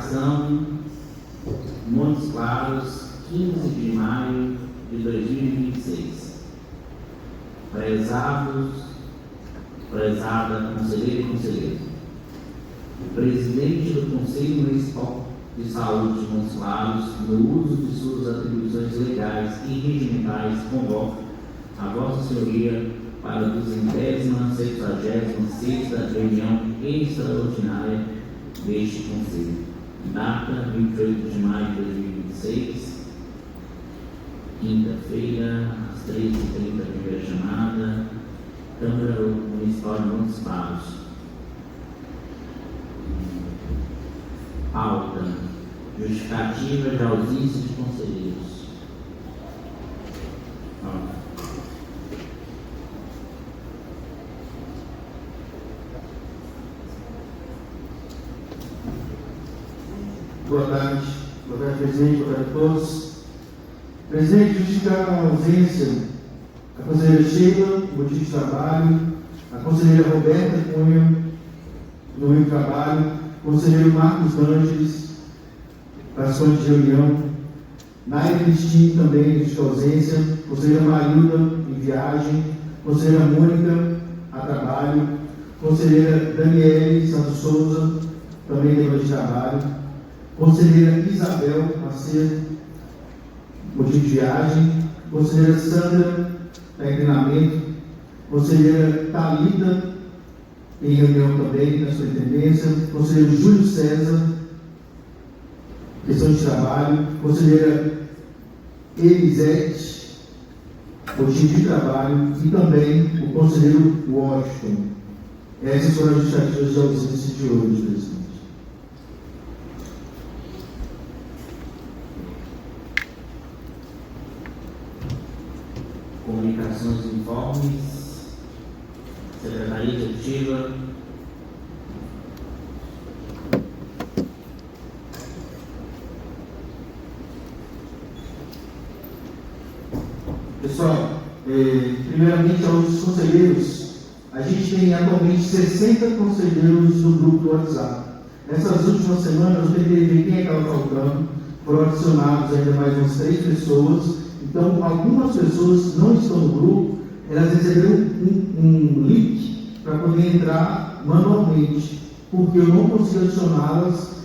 Comunicação, Montes Claros, 15 de maio de 2026. Prezada conselheira e conselheiro, o presidente do Conselho Municipal de Saúde de Montes Claros, no uso de suas atribuições legais e regimentais, convoca a Vossa Senhoria para a 276ª reunião extraordinária deste Conselho. Data 28 de maio de 2026, quinta-feira, às 13h30, primeira chamada, Câmara Municipal de Montes Claros. Pauta: justificativa de ausência de conselheiros. Boa tarde, presidente, boa tarde a todos. Presidente, justificar a ausência a conselheira Sheila, motivo de trabalho, a conselheira Roberta Cunha, no meio de trabalho, conselheiro Marcos Ângeles, participação de reunião, Naira Cristina também, de ausência, conselheira Marilda, em viagem, conselheira Mônica, a trabalho, conselheira Daniele Santos Souza, também de trabalho, conselheira Isabel Macedo, motivo de viagem, conselheira Sandra, está em treinamento, conselheira Thalita, em reunião também na superintendência, conselheiro Júlio César, questão de trabalho, conselheira Elisete, motivo de trabalho, e também o conselheiro Washington. Essas foram as justificativas de ausência de hoje, presidente. Comunicações e informes. Secretaria Executiva. Pessoal, primeiramente aos conselheiros, a gente tem atualmente 60 conselheiros no grupo do WhatsApp. Nessas últimas semanas, eu tentei ver quem estava faltando, foram adicionados ainda mais umas 3 pessoas. Então, algumas pessoas não estão no grupo, elas receberam um link para poder entrar manualmente, porque eu não consigo adicioná-las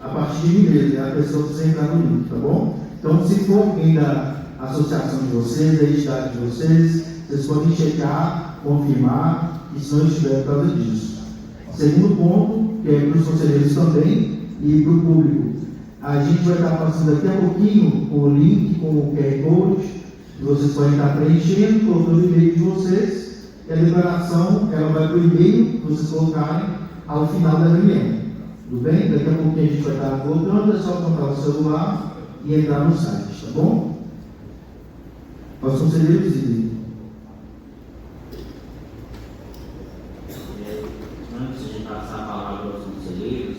a partir de mim mesmo, a pessoa precisa entrar no link, tá bom? Então, se for alguém da associação de vocês, da entidade de vocês, vocês podem checar, confirmar, e se não estiver por causa disso. Segundo ponto, que é para os conselheiros também e para o público. A gente vai estar passando daqui a pouquinho o link com o QR Code, que vocês podem estar preenchendo, colocando o e-mail de vocês, e a declaração ela vai para o e-mail que vocês colocarem ao final da reunião. Tudo bem? Daqui a pouquinho a gente vai estar voltando, é só apontar o celular e entrar no site, tá bom? Aos conselheiros e antes de passar a palavra aos conselheiros,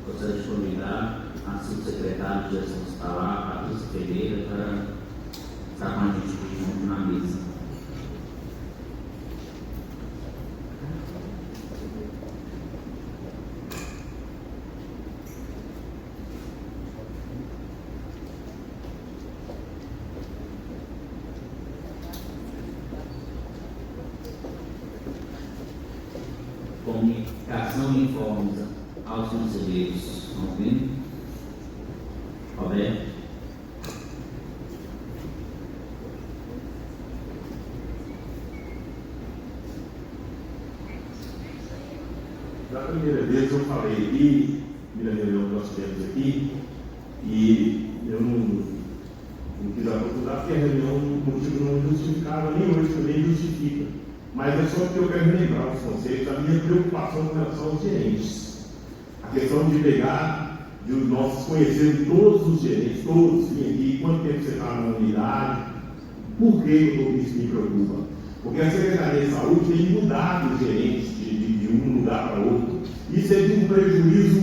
gostaria de convidar a subsecretária de Gestão Hospitalar, Patrícia Pereira, para estar com a gente junto na mesa. Comunicação e informes aos conselheiros. Estão ouvindo? Roberto? Da primeira vez eu falei aqui, na reunião que nós tivemos aqui, e eu não quis aprofundar, porque a reunião, o motivo não justificava, nem hoje também justifica. Mas é só que eu quero relembrar os conceitos, a minha preocupação com relação aos gerentes. A questão de pegar, de nós conhecermos todos os gerentes, todos vêm aqui, quanto tempo você está na unidade, por que isso me preocupa? Porque a Secretaria de Saúde tem mudado os gerentes de um lugar para outro. Isso é de um prejuízo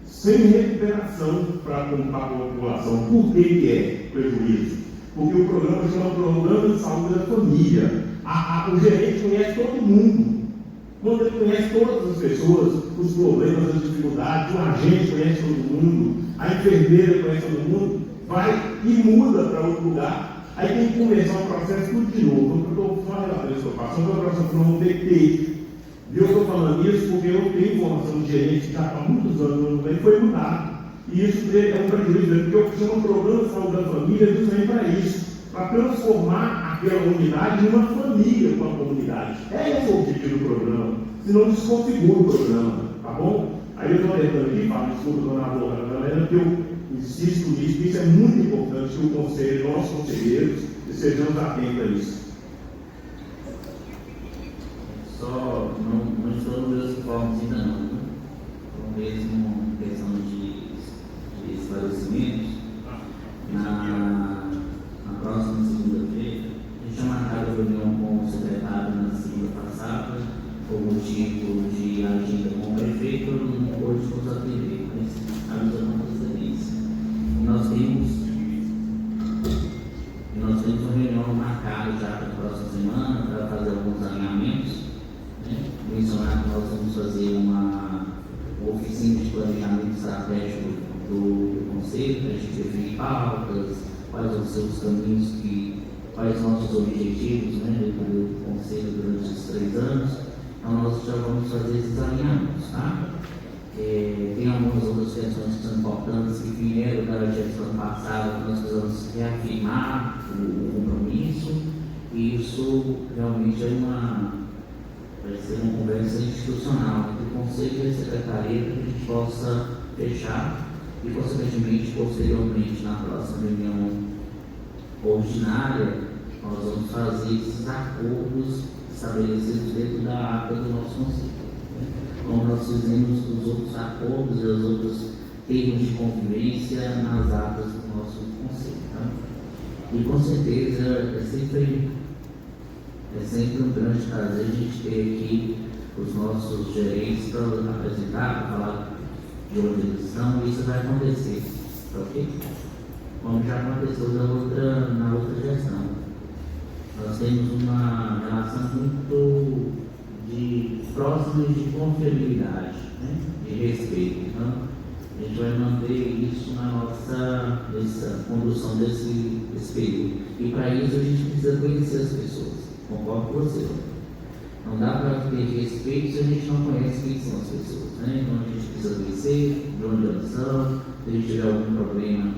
sem recuperação para a população. Por que é prejuízo? Porque o programa chama Programa de Saúde da Família. O gerente conhece todo mundo. Quando ele conhece todas as pessoas, os problemas, as dificuldades, o agente conhece todo mundo, a enfermeira conhece todo mundo, vai e muda para outro lugar. Aí tem que começar um processo tudo de novo. Eu estou falando isso, eu faço um processo que não tem que ter. E eu estou falando isso porque eu tenho formação de gerente que já há muitos anos não foi mudado. E isso é um prejuízo, porque eu chamo programa de saúde da família justamente para isso, para transformar aquela unidade numa família com a comunidade. É esse o objetivo do programa, senão desconfigura o programa, tá bom? Aí eu estou tentando aqui, falo, desculpa, dona Laura, galera, que eu insisto nisso, que isso é muito importante que o conselho, nós conselheiros, sejamos atentos a isso. Só não estou nos meus informes ainda não, né? Então, mesmo questão de esclarecimentos, na próxima segunda-feira, a gente tinha marcado a reunião com o secretário na segunda passada, por motivo de agenda com o prefeito, não pôde nos atender, mas avisou com antecedência. Nós temos uma reunião marcada já para a próxima semana, para fazer alguns alinhamentos, né? Mencionar que nós vamos fazer uma oficina de planejamento estratégico do Conselho, para a gente definir pautas, quais vão ser os caminhos, quais são nossos objetivos, né, do Conselho durante esses 3 anos. Então nós já vamos fazer esses alinhamentos, tá? Tem algumas outras questões que são importantes que vieram da gestão passada, que nós precisamos reafirmar o compromisso, e isso realmente vai ser uma conversa institucional entre o Conselho e a Secretaria, para que a gente possa fechar e, consequentemente, posteriormente, na próxima reunião ordinária, nós vamos fazer esses acordos estabelecidos dentro da ata do nosso Conselho, né? Como nós fizemos os outros acordos e os outros termos de convivência nas atas do nosso Conselho. Tá? E, com certeza, é sempre um grande prazer a gente ter aqui os nossos gerentes para apresentar, para falar de onde eles estão, e isso vai acontecer, ok? Como já aconteceu na outra gestão. Nós temos uma relação muito próxima e de confiabilidade, né? De respeito. Então, a gente vai manter isso nessa condução desse período. E para isso a gente precisa conhecer as pessoas. Concordo com você. Não dá para ter respeito se a gente não conhece quem são as pessoas, né? Então a gente precisa conhecer de onde elas são. Se a gente tiver algum problema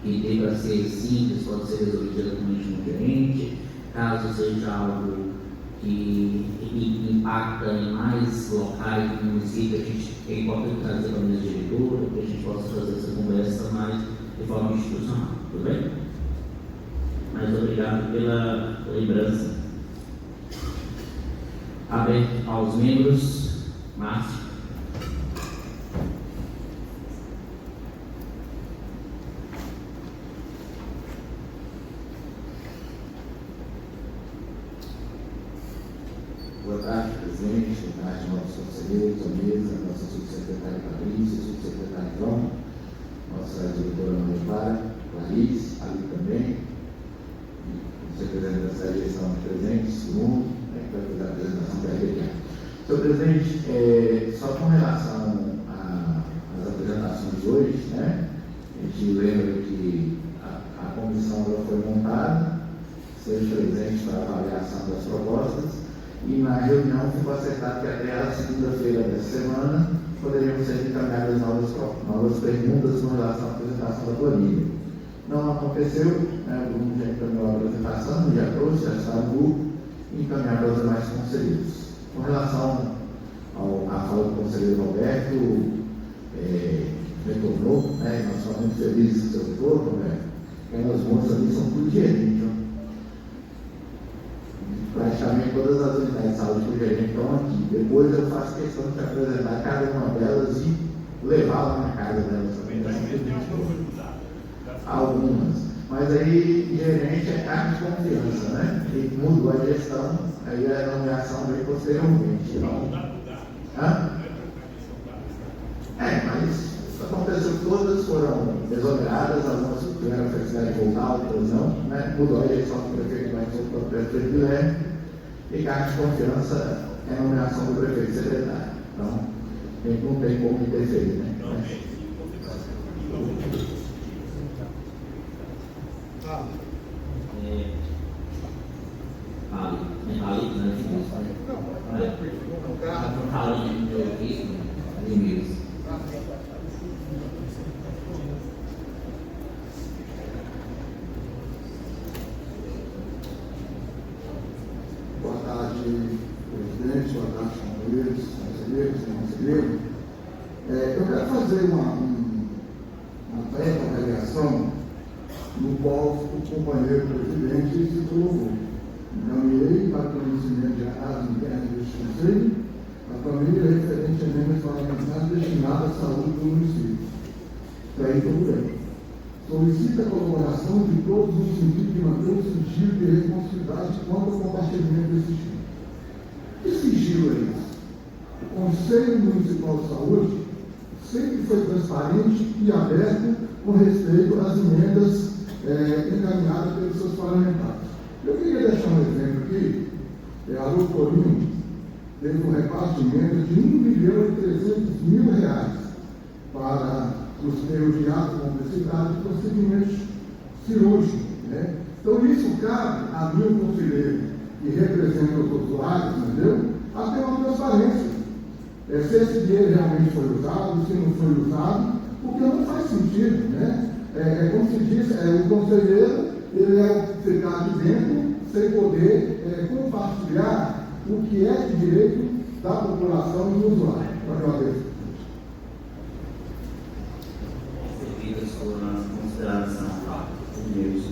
que tem para ser simples, pode ser resolvido diretamente no gerente. Caso seja algo que impacta em mais locais do município, a gente é importante trazer para a minha diretora, para que a gente possa fazer essa conversa mais de forma institucional. Tudo bem? Mas obrigado pela lembrança. Aberto aos membros. Márcio. Boa tarde, presidente. Boa tarde, nossos conselheiros, a mesa, nossa subsecretária Patrícia, subsecretária João, nossa diretora Maria Clara, Clarice, ali também, o secretário da gestão presentes, o mundo, que vai fazer a apresentação da RBA. Senhor presidente, só com relação às apresentações de hoje, né, a gente lembra que a comissão já foi montada, seja presente para a avaliação das propostas. E na reunião ficou acertado que até a segunda-feira dessa semana poderiam ser encaminhadas novas perguntas com relação à apresentação da planilha. Não aconteceu, né? O grupo já encaminhou a apresentação, já trouxe, já está no grupo, e encaminhar para os demais conselheiros. Com relação à fala do conselheiro Roberto, retornou, né? Nós estamos muito felizes com o seu retorno, Roberto. Aquelas moças ali são tudo gerente, ó. Praticamente todas as unidades de saúde que o gerente estão aqui. Depois eu faço questão de apresentar cada uma delas e levá-la na casa delas também. Algumas. Mas aí, gerente é cargo de confiança, né? E mudou a gestão, aí a nomeação veio posteriormente. Mas aconteceu que todas foram exoneradas, algumas tiveram a felicidade de voltar, outras não, né? Mudou a gestão do prefeito, mas voltou para o prefeito Guilherme, e cargo de confiança é a nomeação do prefeito e secretário. Então, não tem como interferir, né? Boa tarde, presidente, boa tarde, conselheiros, conselheiros. Eu quero fazer uma breve avaliação no qual o companheiro presidente se colocou. Encaminhei para conhecimento de atraso interno deste Conselho a família referente a emendas parlamentares destinadas à saúde do município. Daí tudo bem. Solicita a colaboração de todos no sentido de manter o sigilo de responsabilidade quanto ao compartilhamento desse sigilo. Que sigilo é esse? O Conselho Municipal de Saúde sempre foi transparente e aberto com respeito às emendas encaminhadas pelos seus parlamentares. Eu queria deixar um exemplo aqui. A Doutorinho teve um repasse de emendas de R$1.300.000 para custeio de atos complexidade e procedimentos cirúrgicos. Né? Então, isso cabe a mim, conselheiro, que representa os usuários, entendeu? A ter uma transparência. Se esse dinheiro realmente foi usado, se não foi usado, porque não faz sentido, né? Como se diz, o conselheiro, ele ficar aqui dentro sem poder compartilhar o que é de direito da população e do usuário. Agradeço. Servida sua consideração, Deus.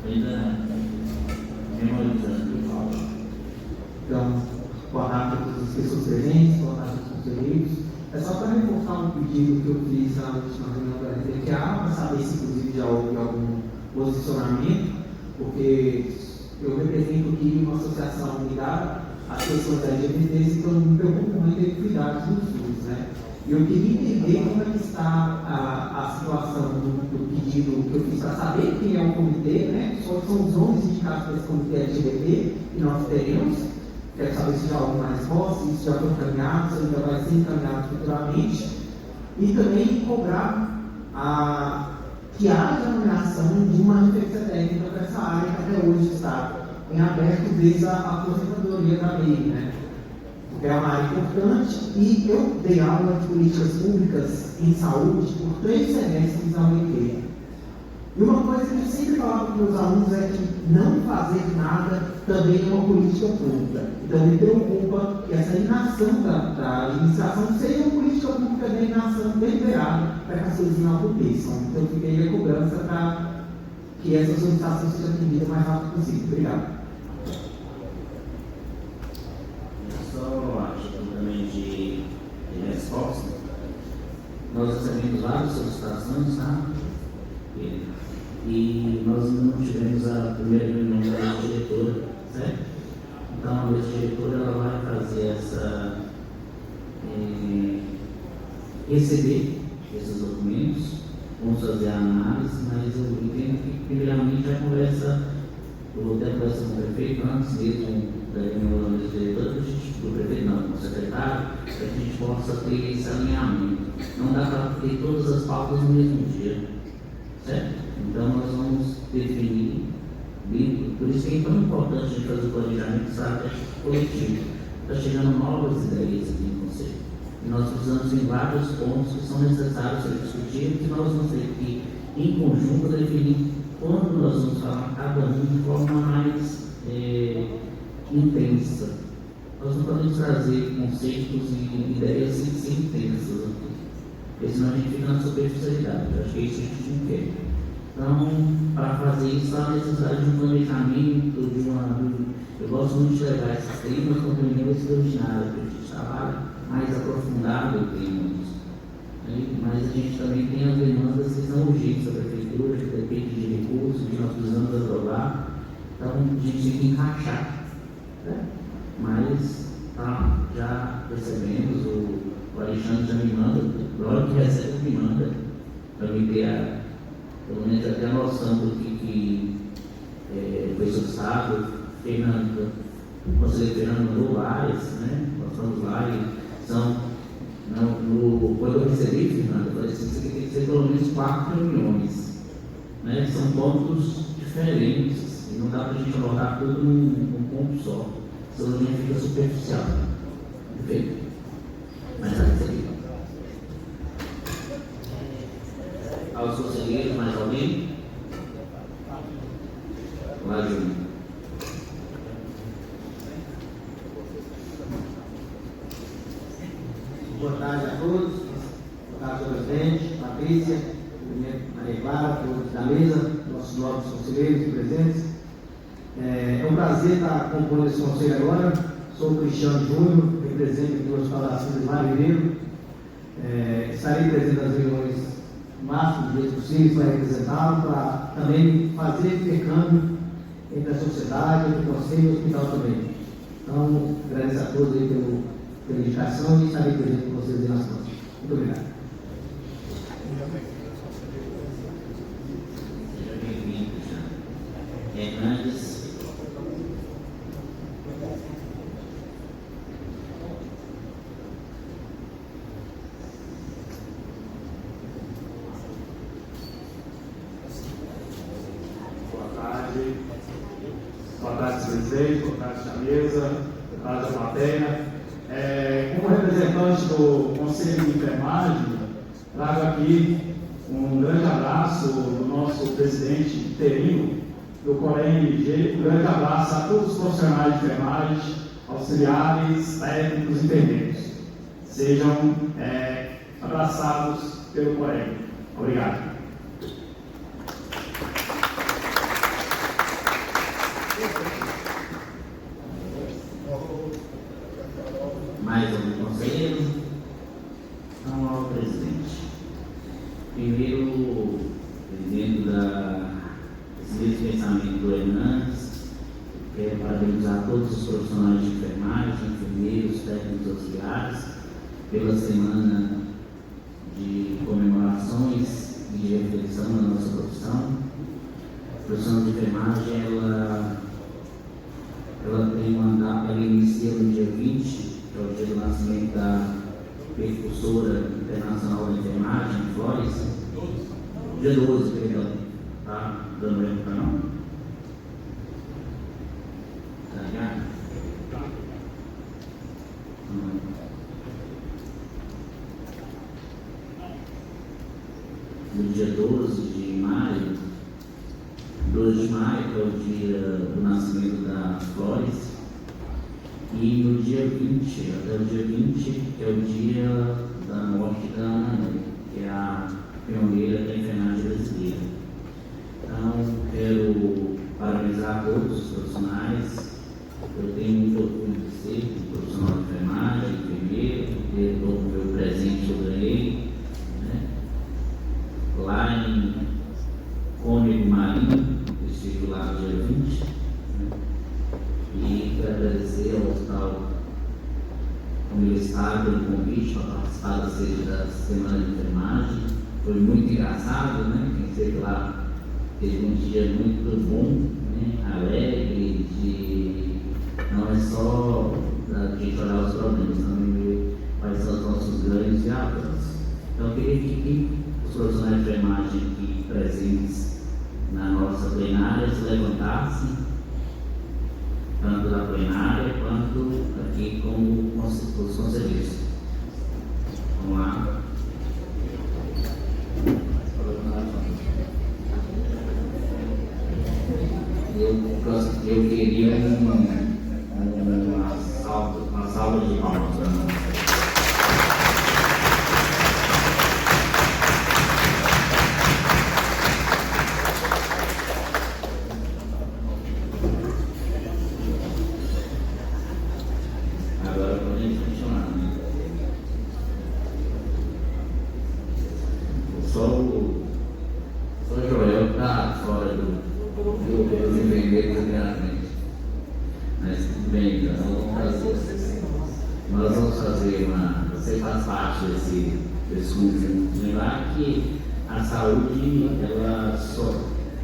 Ainda memorizando. Então, boa tarde a todas as pessoas presentes, boa tarde aos conselheiros. É só para reforçar um pedido que eu fiz na última reunião da RTQA, para saber se inclusive já houve algum posicionamento, porque eu represento aqui uma associação ligada às pessoas LGBTs, então me preocupo muito em cuidados dos SUS, né? E eu queria entender como é que está a situação do pedido que eu fiz para saber quem é o comitê, né? Quais são os nomes indicados para esse comitê LGBT que nós teremos. Quero saber se já houve mais respostas, se já foi encaminhado, se ainda vai ser encaminhado futuramente. E também cobrar que haja a nomeação de uma referência técnica para essa área que até hoje está em aberto desde a aposentadoria da lei, né? Porque é uma área importante e eu dei aula de políticas públicas em saúde por 3 semestres na UEP. E uma coisa que eu sempre falava para os meus alunos é que não fazer nada também é uma política pública. Então, me preocupa que essa inação da administração seja uma política pública de inação deliberada para que as coisas não aconteçam. Então, eu fiquei a cobrança para que essa solicitação seja atendida o mais rápido possível. Obrigado. Só acho que também de resposta. Nós recebemos várias solicitações, tá? E nós não tivemos a primeira reunião da diretora, certo? Então a diretora ela vai fazer receber esses documentos, vamos fazer a análise, mas eu entendo que primeiramente a conversa, eu vou ter a conversa com o prefeito antes mesmo da reunião da diretora, do prefeito não, com o secretário, para que a gente possa ter esse alinhamento. Não dá para ter todas as pautas no mesmo dia, certo? Então nós vamos definir, por isso que é tão importante a gente fazer o planejamento estratégico coletivo. Está chegando novas ideias aqui no Conselho. E nós precisamos em vários pontos que são necessários ser discutidos, que nós vamos ter que, em conjunto, definir quando nós vamos falar cada um de forma mais intensa. Nós não podemos trazer conceitos e ideias sem intensas aqui, porque senão a gente fica na superficialidade. Eu acho que é isso que a gente não quer. Então, para fazer isso, há necessidade de um planejamento, eu gosto muito de levar esses temas como reunião extraordinária, porque a gente trabalha mais aprofundado em temas. Mas a gente também tem as demandas que são urgentes da prefeitura, que dependem de recursos, que nós precisamos aprovar. Então, a gente tem que encaixar. Né? Mas já recebemos, o Alexandre já me manda, logo que recebe me manda, para me ter pelo menos já ter a noção do que foi solicitado. Fernando, o conselheiro Fernando mandou várias, né? Nós estamos lá e são, quando eu recebi, Fernando, eu falei assim, isso aqui tem que ser pelo menos 4 reuniões, né? São pontos diferentes e não dá para a gente colocar tudo num ponto só, senão a gente fica superficial. Perfeito? Mas está recebido. Aos conselheiros, mais alguém? Lá, Júnior. Boa tarde a todos. Boa tarde, senhor presidente, Patrícia, Maria Clara, todos da mesa, nossos novos conselheiros e presentes. É um prazer estar compondo esse conselho agora. Sou o Cristiano Júnior, represento aqui o Hospital das Clínicas Mário Ribeiro. Estarei presente nas reuniões o máximo de dias possíveis para representá-lo, para também fazer intercâmbio entre a sociedade, entre o conselho e o hospital também. Então, agradeço a todos aí pela indicação e estarei presente com vocês nas próximas. Muito obrigado. Seja bem-vindo, Hernandes. Boa tarde, presidente, boa tarde à mesa, boa tarde à plateia. Como representante do Conselho de Enfermagem, trago aqui um grande abraço do nosso presidente interino do COREM-MG, um grande abraço a todos os profissionais de enfermagem, auxiliares, técnicos e enfermeiros. Sejam abraçados pelo COREM. Obrigado. Mais algum conselheiro? Então, ao presidente. Primeiro, dentro desse mesmo pensamento do Hernandes, quero parabenizar todos os profissionais de enfermagem, enfermeiros, técnicos auxiliares, pela semana de comemorações e de reflexão na nossa profissão. A profissão de enfermagem, ela tem ela inicia no dia 20, que é o dia do nascimento da percursora internacional da enfermagem, Flores. Dia 12, perdão. Tá dando época não? Tá ligado? No dia 12 de maio, 12 de maio, que é o dia do nascimento da Flores. E no dia 20, até o dia 20, que é o dia da morte da Ana, que é a pioneira da enfermagem brasileira. Então, quero parabenizar todos os profissionais. Eu tenho muito orgulho de ser profissional de enfermagem, enfermeiro, porque todo o meu presente eu ganhei, né? Lá em Cônego Marinho, eu estive lá no dia 20. E quero agradecer ao Hospital Universitário pelo convite para participar da Semana de Enfermagem. Foi muito engraçado, né? Quem esteve lá teve um dia muito bom, né? Alegre, não é só da gente olhar os problemas, também ver quais são os nossos ganhos e avanços. Então, eu queria que os profissionais de enfermagem aqui presentes na nossa plenária se levantassem, tanto da plenária quanto aqui como os conselheiros. Vamos lá. Eu queria uma salva de palmas. Agora podemos continuar, né? Só o Joel está fora do desenvolvimento primeiramente. Mas tudo bem, então nós vamos fazer você faz parte desse conjunto. Lembrar que a saúde, ela só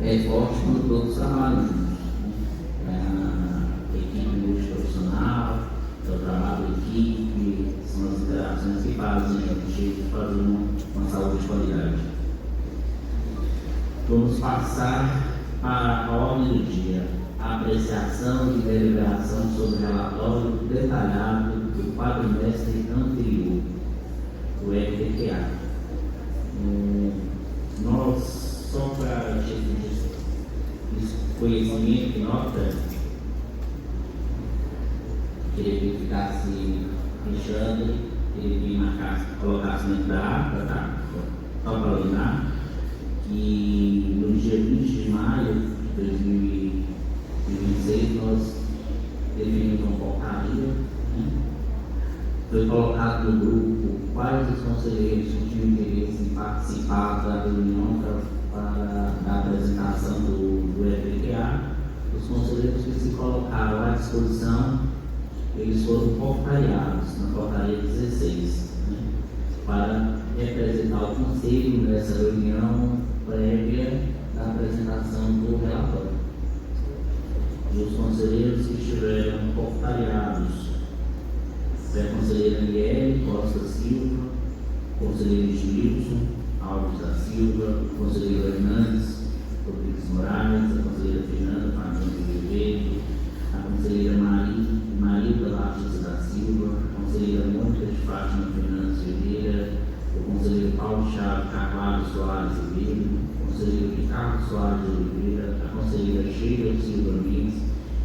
é forte quando todos trabalham juntos. A equipe multiprofissional, é o trabalho da equipe, são as interações que fazem a gente fazer uma saúde de qualidade. Vamos passar para a ordem do dia. A apreciação e deliberação sobre o relatório detalhado do quadrimestre anterior, do FTQA. Nós, só para conhecimento e nota, queria que ficasse Alexandre, queria que colocasse dentro da ata, tá? Só para lembrar que no dia 20 de maio de 2026 nós definimos uma portaria, né? Foi colocado no grupo quais os conselheiros que tinham interesse em participar da reunião para a apresentação do FTQA. Os conselheiros que se colocaram à disposição, eles foram portariados na portaria 16, né? Para representar o conselho nessa reunião prévia da apresentação do relatório. E os conselheiros que estiveram portariados foi a conselheira Miele Costa Silva, o conselheiro Gilson Alves da Silva, o conselheiro Hernandes Rodrigues Moraes, a conselheira Fernanda Fernandes de Oliveira, a conselheira Marilda Batista da Silva, a conselheira Mônica de Fátima Fernandes de Oliveira, o conselheiro Paulo Chave Carvalho Soares Ribeiro, o conselheiro Ricardo Soares de Oliveira, a conselheira Sheila Silva Mendes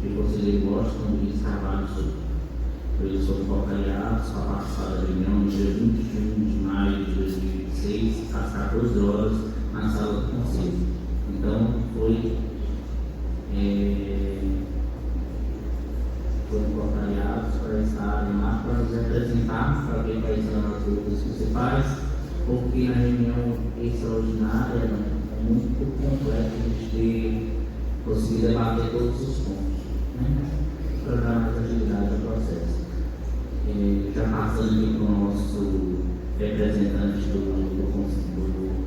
e o conselheiro Washington Luiz Carvalho Souza. Eles foram portariados para participar da reunião no dia 21 de maio de 2026, às 14 horas, na sala do conselho. Então, foram portariados para estarem lá para nos representar, para ver quais são as dúvidas principais, porque na reunião extraordinária é muito complexo a gente ter conseguir debater todos os pontos, né? Para dar mais agilidade ao processo. Já passando aqui para o nosso representante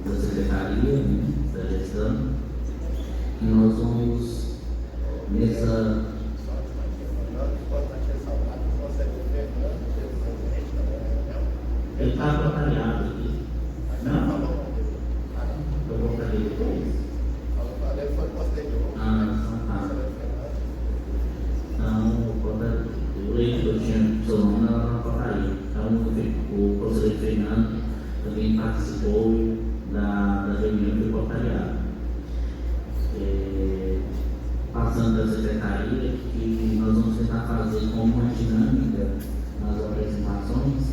da Secretaria, né, da Gestão, e nós vamos nessa. Ele está portariado aqui. Não, eu voltarei depois. Eu tinha seu nome na portaria. Então, o conselheiro Fernando também participou da reunião do portariado. Passando da secretaria, que nós vamos tentar fazer como uma dinâmica nas apresentações,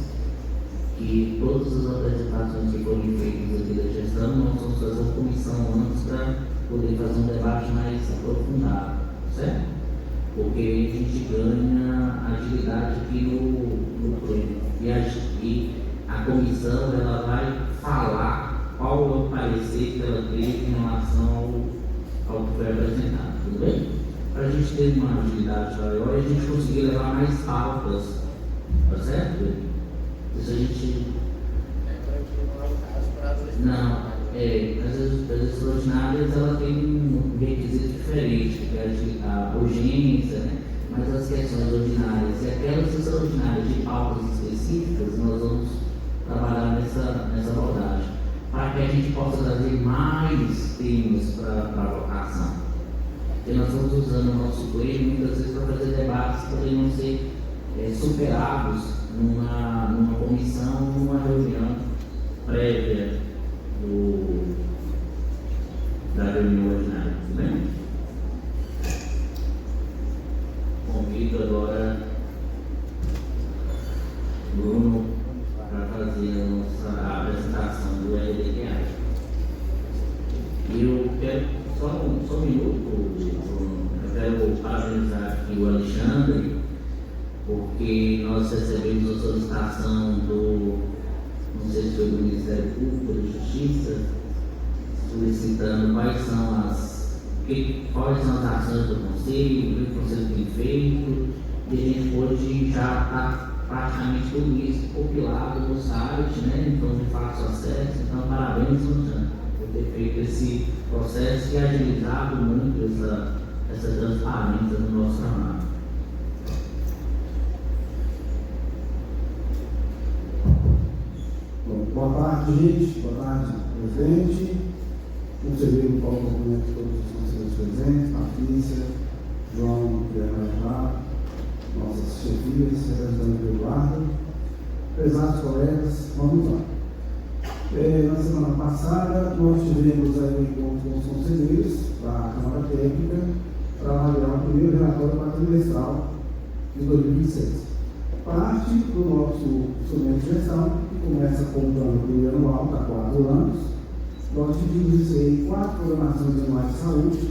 que todas as apresentações que forem feitas aqui da gestão, nós vamos fazer uma comissão antes para poder fazer um debate mais aprofundado, certo? Porque a gente ganha agilidade aqui no pleno. E a comissão ela vai falar qual é o parecer que ela teve em relação ao que foi apresentado, tudo bem? Para a gente ter uma agilidade maior e a gente conseguir levar mais pautas, tá certo? Isso a gente. Não, as extraordinárias ela tem um requisito diferente, que é a urgência, né? Mas as questões ordinárias e aquelas extraordinárias de pautas específicas, nós vamos trabalhar nessa abordagem, para que a gente possa trazer mais temas para a votação. Porque nós estamos usando o nosso pleno muitas vezes para fazer debates que poderiam ser superados numa comissão, numa reunião prévia da reunião ordinária, tudo bem? Convido agora Bruno para fazer a apresentação do LDQA. E eu quero só um minuto, Bruno. Eu quero parabenizar aqui o Alexandre, porque nós recebemos a solicitação não sei se foi do Ministério Público, da Justiça, solicitando quais são as ações do Conselho, o que o Conselho tem feito, e a gente pôde já estar praticamente tudo isso compilado no site, né? Então de fácil acesso. Então parabéns, Luciano, ter feito esse processo e agilizado muito essa transparência no nosso trabalho. Bom, boa tarde, gente. Boa tarde, presidente. Conselheiro Paulo, cumprimento todos os conselheiros presentes, Patrícia, João, Guilherme, nossas chefias, representante do Eduardo, prezados colegas, vamos lá. Na semana passada, nós tivemos aí um encontro com os conselheiros da Câmara Técnica para avaliar o primeiro relatório quadrimestral de 2026. Parte do nosso instrumento de gestão, que começa com o plano plurianual para 4 anos, nós dividimos isso em 4 programações anuais de saúde,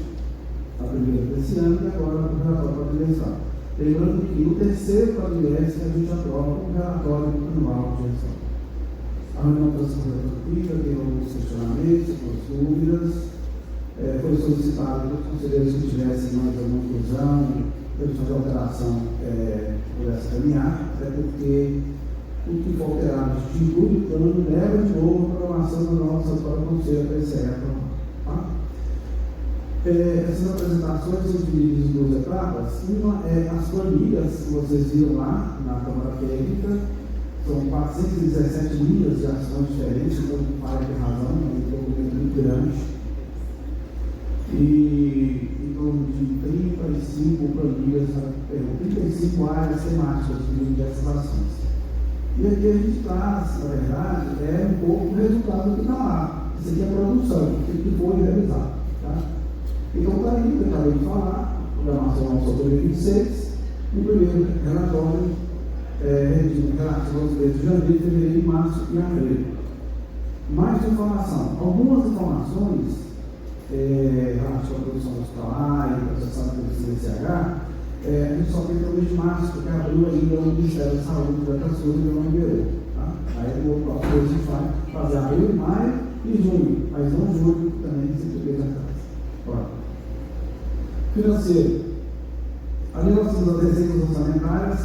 a primeira desse ano e agora o relatório quadrimestral. Lembrando que no terceiro quadrimestre a gente aprova o relatório anual de gestão. A reunião transcorreu tranquila, teve alguns questionamentos, algumas dúvidas. Foi solicitado que os conselheiros que tivessem mais alguma inclusão, questão de alteração, pudesse caminhar, até porque o que for alterado de inclui o plano leva de novo a programação da nova satisfatória do Conselho PCE. Tá? Essas apresentações são divididas em 2 etapas. Uma é as planilhas que vocês viram lá na Câmara Técnica. São 417 linhas de ações diferentes, então para ter razão, é um documento muito grande. E em torno de 35 planilhas, 35 áreas temáticas de diversas ações. E aqui a gente traz, na verdade, um pouco o resultado do que está lá. Isso aqui é a produção, o que foi realizado. Tá? Então, está aí, eu acabei de falar, programação ao 2026, o primeiro relatório relativo aos meses de janeiro, fevereiro, março e abril. Mais informação. Algumas informações relativas à produção hospitalar e processado pelo CDCH, a gente só tem no mês de março, porque abril ainda o Ministério da Saúde da Pessoa ainda não liberou. Tá? Aí o outro a gente vai fazer abril, maio e junho, mas não julho, que também se fez atrás. Financeiro. Ali nós temos as receitas orçamentárias.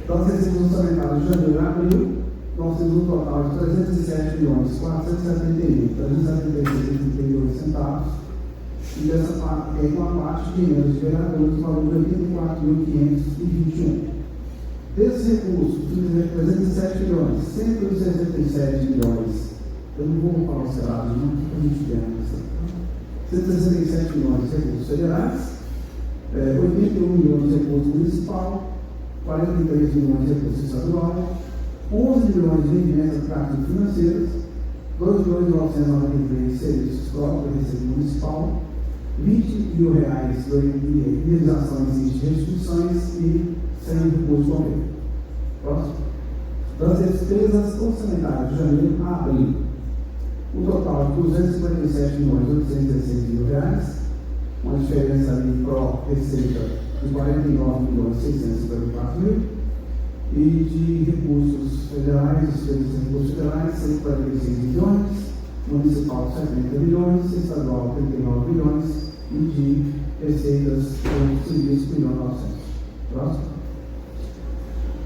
Então, as receitas orçamentárias de janeiro a abril, nós temos um total de 307.471.376,32 centavos. E dessa parte, tem uma parte de emendas de vereadores, valor de 84.521. Desse recurso, 307.167 milhões. Eu não vou falar os cerrados, não, porque a gente tem 167 milhões de recursos federais. 81 milhões de recursos municipal, 43 milhões de recursos estadual, 11 milhões de rendimentos práticas financeiras, 2.993 de serviços próprios da Receita Municipal, R$20 mil de realizações de restituições e 100 recursos governo. Próximo. Das despesas orçamentárias de janeiro a abril, o total de R$257.816.000, uma diferença ali pró-receita de 49.654.000 e de recursos federais, despesas de recursos federais, 146 milhões, municipal 70 milhões, estadual 39 milhões e de receitas por serviços 1.900.000. Próximo.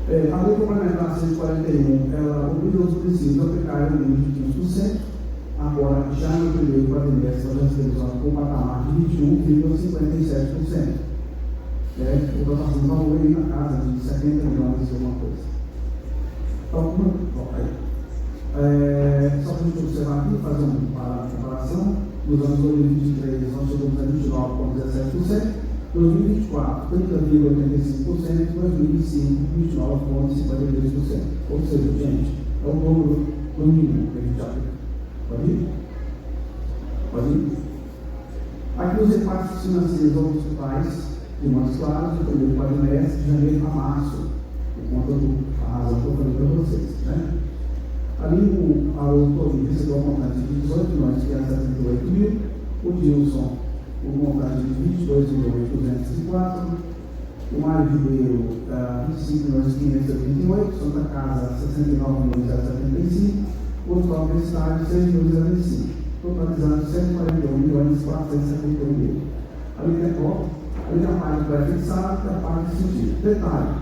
A lei complementar 141, ela obriga os municípios a aplicar o limite de 15%. Agora, já no primeiro quadrimestre, nós já estamos com um patamar de 21,57%. O dotação valor aí na casa de 70 milhões e alguma coisa. Então, só para a gente observar aqui, fazer uma comparação, nos anos 2023 nós chegamos a 29,17%, 2024, 30,85%, 2025, 29,53%. Ou seja, gente, é o dobro do mínimo que a gente aplica. Pode ir? Pode ir? Aqui os repartos financeiros aos hospitais, de modos claros, do primeiro quadrimestre, de janeiro a março, por conta da razão que eu falei para vocês. Né? Ali a autoria recebeu um montante de 18 milhões, que é 78 mil, o Dilson, o montante de 22.204, o Mário Ribeiro, 25.588, Santa Casa, 69.075, o Hospital Universitário, 6.025, totalizando 141.471.000. Ali tem a parte pré-fixada e a parte de sentido. Detalhe,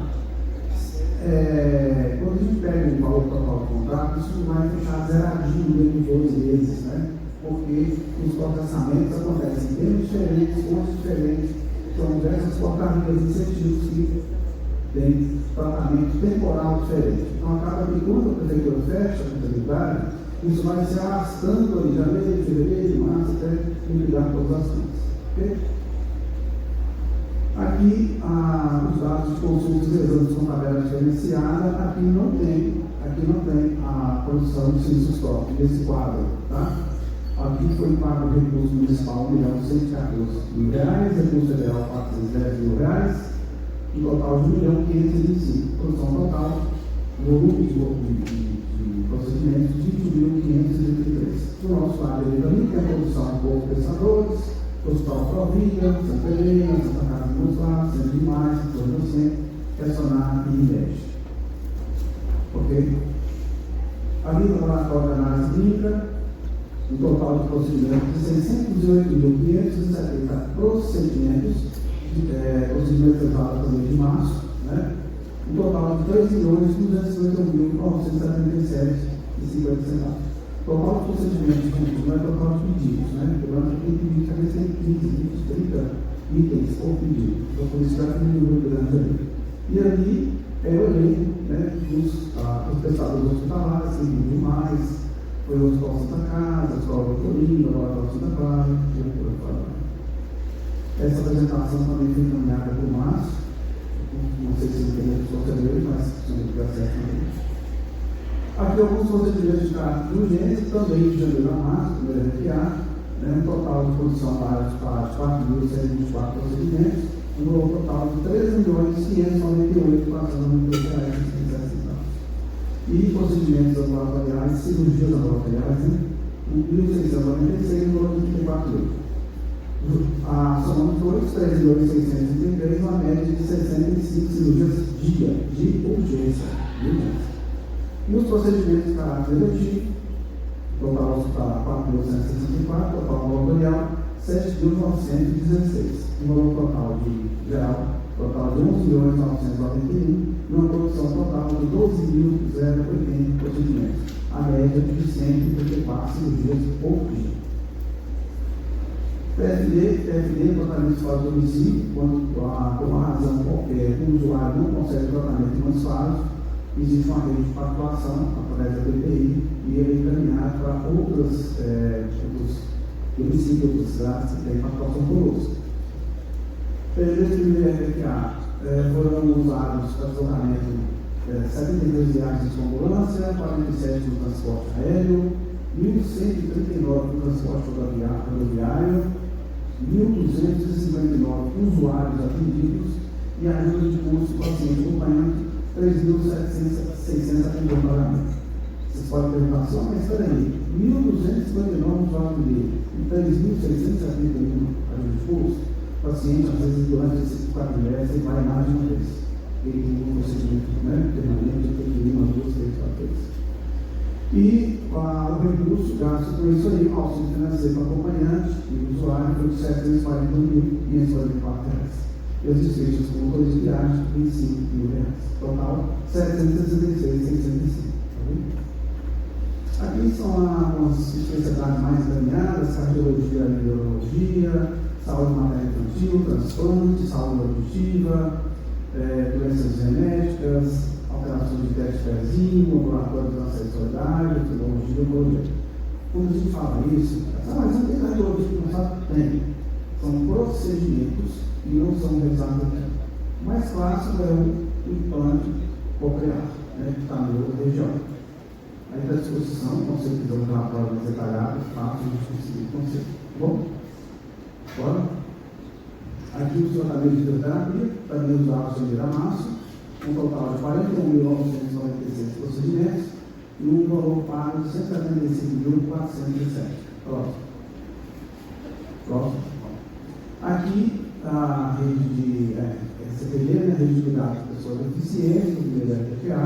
quando a gente pega o valor total do contrato, isso vai fechar zeradinho dentro de 12 meses, né? Porque os processamentos acontecem em termos diferentes, fontes diferentes, são diversas portarias, incentivos que têm tratamento temporal diferente. Então, acaba que quando a prefeitura fecha a contabilidade, isso vai se arrastando em janeiro, fevereiro, março, até liquidar todas as contas. Okay? Aqui, os dados de consultas e exames com tabela diferenciada, aqui não tem a produção de serviços próprios nesse quadro, tá? Aqui foi pago o recurso municipal R$1.114.000, recurso federal R$410.000, um total de R$1.525.000, produção total, volume de procedimentos de 20.533. No nosso lado, ele também tem a produção por pensadores, Hospital Provinda, Santa Helena, Santa Casa de Monslav, Centro de Mais, Centro Docente, Personar e INEG. Ok? Ali no laboratório de análise clínica, um total de procedimentos de 608.570 procedimentos, procedimentos levados também de março, né? Um total de 3.251.977,50. Total de procedimentos não é total de pedidos, né? Durante o pedido, talvez tem 15, 20, 30 itens por pedido. Então, por isso, já diminuiu durante a lei. E ali é o elenco, né, dos prestadores hospitalares, que pediu mais, foi o Hospital Santa Casa, o Hospital Doutorino, o Laboratório Santa Clara, e por aí fora. Essa apresentação também foi encaminhada por Márcio, não sei se ele tem os conselheiros, mas se ele tiver certo também. Aqui alguns procedimentos de caráter de urgência, também de janeiro a março, primeiro RFA, né, um total de produção para 4.124 procedimentos, um total de R$3.598.492,60. E procedimentos ambulatoriais, cirurgias ambulatoriais, né, 1.696, no valor de 34 euros. A soma de todos, 3.633, uma média de 65 cirurgias dia de urgência. E os procedimentos de caráter eletivo, total para 4.164, total ambulatorial, 7.916. Um valor total de geral, total de 11.991, e uma produção total de 12.080 procedimentos, a média de 134 cirurgias por dia. PFD, tratamento fora do domicílio, quando por uma razão qualquer o usuário não consegue tratamento em mãos fases, existe uma rede de pactuação através da PPI e ele é encaminhado para outros domicílios, outras cidades que têm pactuação conosco. Nesse primeiro RFA foram usados para deslocamento 72 viagens de ambulância, 47 no transporte aéreo, 1.139 no transporte rodoviário, 1.259 usuários atendidos e ajuda de custo paciente acompanhante, 3.671 pagamentos. Vocês podem perguntar só, mas espera aí, 1.259 usuários atendidos e 3.671 ajuda de custo, paciente, às vezes, durante esses 4 meses, ele vai mais de uma vez. Ele tem um procedimento, né, permanente, tem que ir umas 2, 3, 4 vezes. E o recurso gasto com isso aí, o auxílio financeiro para acompanhante e usuário foi de R$741.544. E as despesas com motores de viagem, R$25.000. Total, R$766.605. Aqui são as especialidades mais encaminhadas: cardiologia e neurologia, saúde materna infantil, transplante, saúde auditiva, doenças genéticas, alterações de teste de pezinho, laboratório de transexualidade, filologia e oncologia. Quando a gente fala isso, mas não tem cardiologia que não sabe? Tem. São procedimentos que não são realizados aqui. O mais clássico é o implante coclear, né, que está na outra região. Aí está à disposição, quando você quiser um relatório mais detalhado, fácil de conseguir conceito. Bom? Bora? Aqui o tratamento de fisioterapia, também usado em janeiro a março, um total de 41.996 procedimentos e um valor pago de 175.407. Próximo. Aqui a rede de CPD, né, rede de cuidados de pessoas deficientes, o primeiro FFA,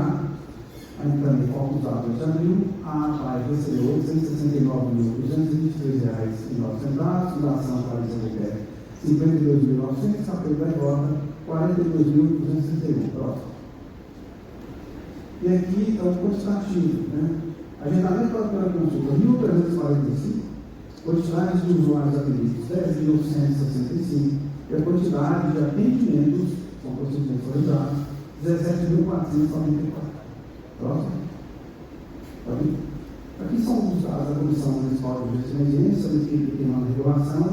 aí também foco usado em janeiro, a PAI recebeu R$869.223,09, Fundação Paris Europeu, 52.900, Capelo da Igota, 42.261. Próximo. E aqui é o quantitativo, né? Agendamento para consulta 1.345, quantidade de usuários atendidos 10.165, e a quantidade de atendimentos, com procedimentos realizados, 17.494. Próximo. Aqui são os dados da Comissão Municipal de Gestão de Emergência, uma equipe que tem uma regulação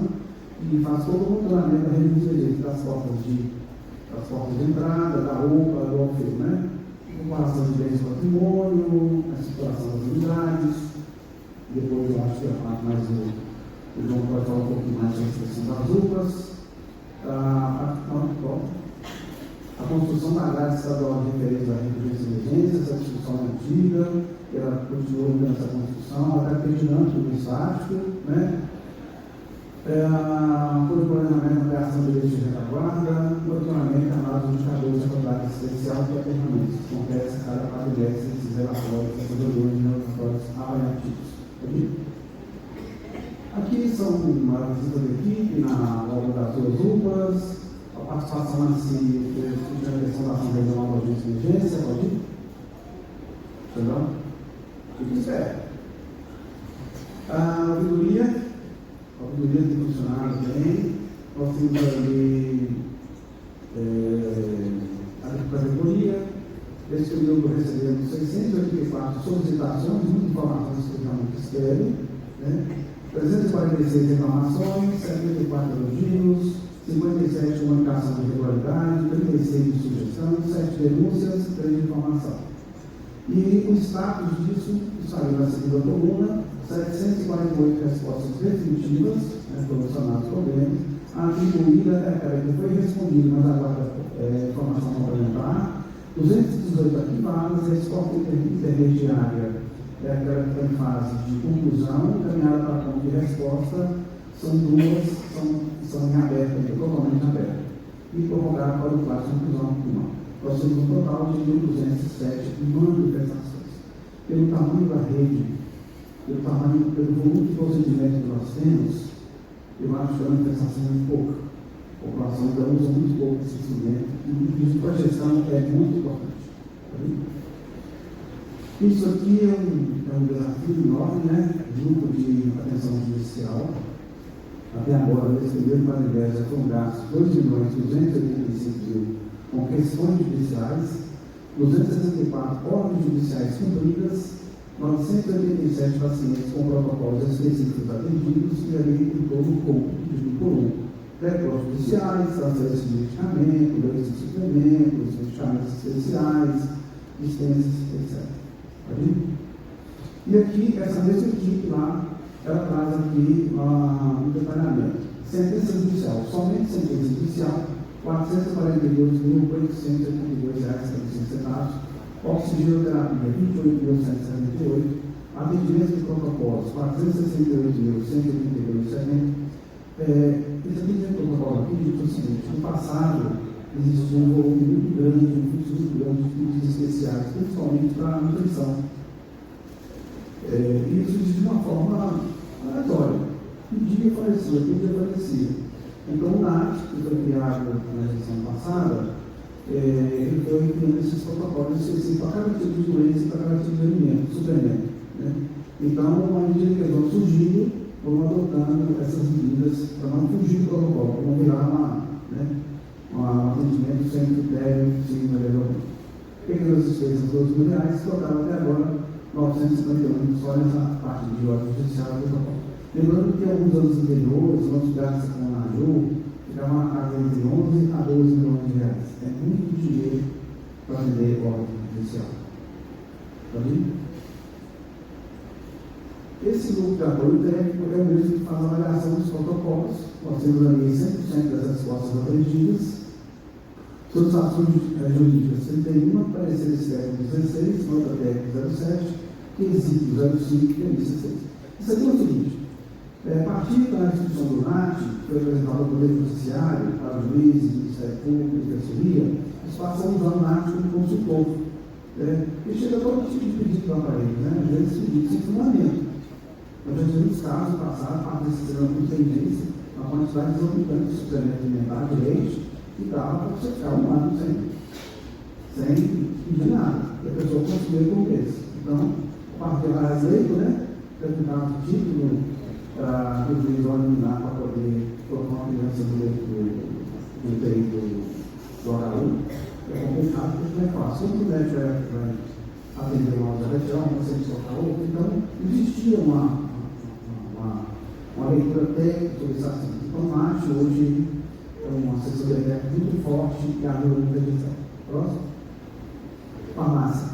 e faz todo o monitoramento da redução das portas de entrada, da roupa, do alfeiro, né? Comparação de bens do patrimônio, a situação das unidades. Depois eu acho que a parte mais o João pode falar um pouquinho mais sobre a questão das roupas. A construção da grade estadual de referência à residência de emergência, essa discussão é antiga, ela continua nessa construção, ela está terminando o estático, né? Por planejamento, ampliação de leite de retaguarda, monitoramento, análise de indicadores de qualidade especial e aterramentos, que acontece a cada 4 meses esses relatórios, essas reuniões de relatórios avaliativos. Aqui são uma visita da equipe na obra das duas UPAs, a participação assim, na questão da ação regional da urgência e emergência, pode ir? Entendeu? Fique esperto. A ouvidoria tem funcionado bem. Nós temos ali a categoria. Esse período recebemos 684 solicitações, muitas informações que realmente esperem, né? 346 reclamações, 74 elogios, 57 comunicação de regularidade, 36 de sugestão, 7 denúncias, 3 de informação. E o status disso saiu na segunda coluna, 748 respostas definitivas, né, solucionados problemas. A atribuída é aquela que foi respondida, mas agora informação complementar. 218 arquivadas, a resposta intermediária é aquela que está em fase de conclusão, encaminhada para ponto de resposta, são duas, são em aberto, totalmente aberto. E prorrogar para o prazo de conclusão final. Nós temos um total de 1.207 manifestações. Pelo tamanho da rede, pelo volume de procedimentos que nós temos, eu acho que a manifestação é pouca. A população ainda usa muito pouco esse instrumento e isso para a gestão é muito importante. Isso aqui é um desafio enorme, né? Grupo de atenção judicial. Até agora, nesse primeiro quadrimestre, já foram gastos 2.285.000 com questões judiciais, 264 ordens judiciais cumpridas, 987 pacientes com protocolos específicos atendidos e ali em todo o corpo, dividido por um. Recursos judiciais, transferência de medicamentos, leis de suplementos, medicamentos especiais, dispensas, etc. E aqui, essa mesma equipe lá, ela traz aqui um detalhamento. Sentença judicial, somente sentença judicial, R$ 442.882,75. Oxigenoterapia, R$ 28.178. Atendimento de protocolos, R$ 468.182,70. Esse atendimento de protocolo aqui diz o seguinte: no passado existiu um volume muito grande, um fluxo muito grande de pedidos especiais, principalmente para a nutrição. E isso existe de uma forma aleatória. Pedia falecia. Então o NAT, que foi criado na gestão passada, ele foi criando esses protocolos específicos para cada tipo de doença e para cada tipo de alimento, suplemento. Né? Então, à medida que eles vão surgindo, vão adotando essas medidas para não fugir do protocolo, para não virar um atendimento sem critério, sem melhoramento. Peguei as despesas de R$ 12.000, total até agora 951, só nessa parte de ordem judicial do protocolo. Lembrando que alguns anos anteriores, quando gastos com a AJU, ficava uma casa entre 11 a 12 milhões de reais. É muito dinheiro para vender ordem judicial. Está vendo? Esse grupo de apoio técnico é o mesmo que faz a avaliação dos protocolos. Nós temos ali 100% das respostas atendidas. Solicitações jurídicas 31, pareceres técnicos 16, nota técnica 07, quesito 05 e premissa 6. Isso aqui é o seguinte: a partir da instituição do NAT, que foi apresentada ao Poder Judiciário, para o juiz, Ministério Público e Defensoria, eles passam a usar o NAT como consultor. E chega todo tipo de pedido para aparelho, né? Às vezes pedido sem fundamento. Nós já tivemos casos passados, para decisão com tendência, uma quantidade exorbitante de suplemento alimentar de leite, que dava para você ficar um ano sem. sem pedir nada, e a pessoa consumir por mês. Então, o partido era eleito, né? Terminava o título para o juiz eliminar para poder colocar uma criança no leito do peito do HU. É complicado, porque não é fácil. Quando o médico vai atender uma região, você colocar outra, então existia uma leitura técnica sobre esse assunto. Então, acho hoje uma assessoria muito forte e ajuda muita gente. Próximo. Farmácia.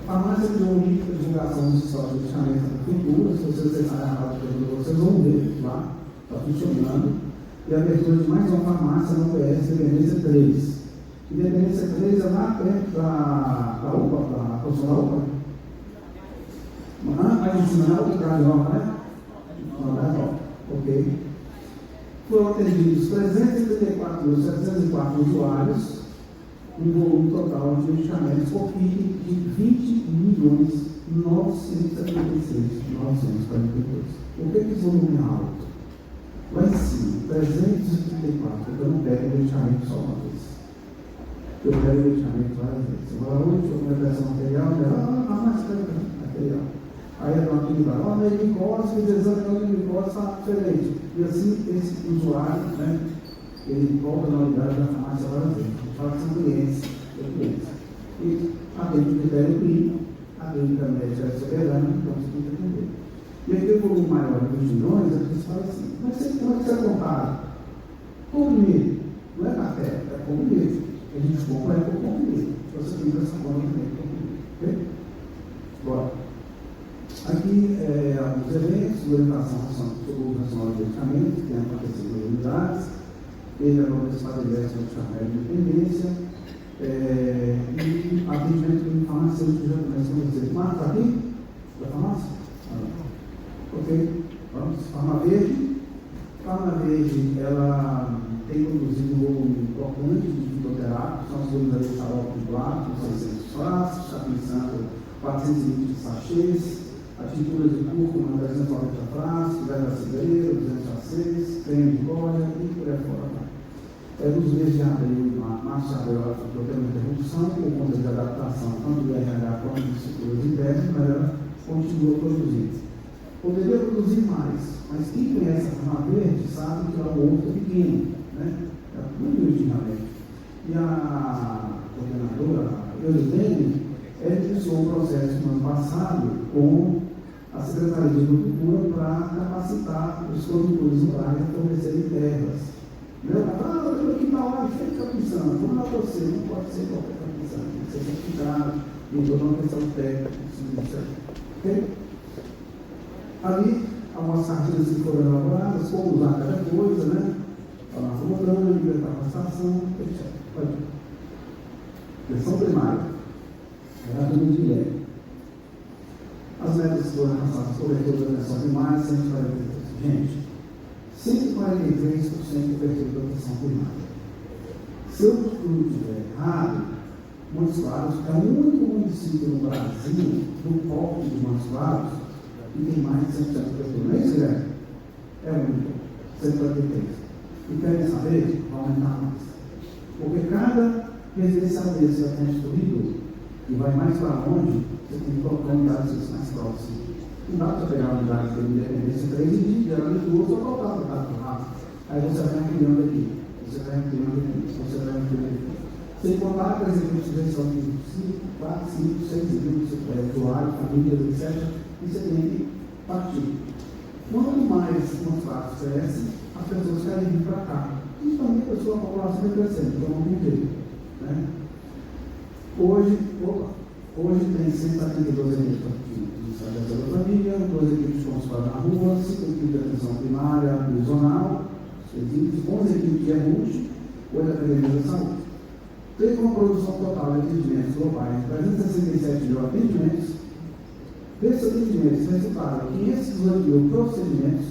A farmácia criou um livro de divulgação dos estoques de medicamentos no futuro. Se vocês acessarem a rádio, vocês vão ver lá, está funcionando. E a abertura de mais uma farmácia no PS Independência 3. Independência 3 é lá perto da UPA, da profissional UPA. Mas ensinar o que traz nova, né? Ok. Foram atendidos 334.704 usuários, um volume total de medicamentos por PIB de 20.976.942. Por que esse volume é alto? Lá em cima, 334, porque eu não pego o medicamento só uma vez. Eu pego o medicamento várias vezes. Agora hoje, eu vou pegar material, mas material. Aí eu estou aqui lá, a glicose, o exame de glicose está diferente. E assim, esse usuário, né, ele compra na unidade da farmácia várias vezes. A gente fala que são clientes. E atende o critério clínico, atende a médica soberana, então você tem que atender. E aqui o volume maior de 20 milhões, a gente fala assim, mas como é que você é contado? Comprimido, não é café, é comprimido. A gente compra é por comprimido. Você tem essa conta também, comprimido. Ok? Bora. Aqui, alguns eventos, orientação sobre o uso nacional de medicamentos, que tem acontecido nas unidades, teve a nova espadrilhete do chamado de independência, e atendimento de farmacêutico já começa a dizer. Marcos, aqui? Da farmácia? Ok, vamos. Farma Verde. Farma Verde, ela tem produzido um volume importante de fitoterápicos, são as unidades de xarope de plástico, 600 frascos, está pensando 420 sachês, a tintura de cúrcuma, 390 frascos, velha cidreira, 200 sachês, creme de cória e por aí fora. Nos meses de abril, março e abril, ela foi tendo uma interrupção por conta de adaptação, tanto do RH quanto dos estruturas internas, mas ela continuou produzindo. Poderia produzir mais, mas quem conhece a Farma Verde sabe que é um outro pequeno, né? É muito originalmente. E a coordenadora, Eusidene, iniciou um processo no ano passado com a Secretaria de Agricultura para capacitar os produtores rurais a fornecerem terras. Eu aqui está lá, fica pensando, vamos lá para você, não pode ser qualquer coisa, tem que ser certificado, e toda uma questão técnica, ok? Ali, algumas cartilhas que foram elaboradas, como usar cada coisa, né? A nossa botânica, a capacitação, etc. Pode. Questão primária. Era do Guilherme. As metas foram alcançadas, cobertura da atenção primária, 143. Gente, 143% de cobertura da atenção primária. Se eu estiver errado, Montes Claros é o único município no Brasil, do foco de Montes Claros, que tem mais de 100% de cobertura. Não é isso, Guilherme? É o único, 143. E querem saber? Vai aumentar mais. Porque cada residencial desse atende do Rio, e vai mais para longe, você tem que colocar unidades mais próximas. Não dá para pegar unidades de Independência 3 e dividir ela de duas ou colocar para cada rápido. Aí você vai ampliando aqui, você vai ampliando aqui, você vai ampliando aqui. Sem contar, por exemplo, a sugestão de 5, 4, 5, 6 mil usuários, famílias, etc. E você tem que partir. Quanto mais os fatos crescem, as pessoas querem vir para cá. E também a sua população vai crescendo, então não tem jeito. Né? Hoje tem 172 equipes de saúde da família, 2 equipes consulares na rua, 5 equipes de atenção primária, divisional, 11 equipes de RUT, 8 academias da saúde. Teve uma produção total de atendimentos globais, 367 mil atendimentos. Desses atendimentos resultaram 518 mil procedimentos,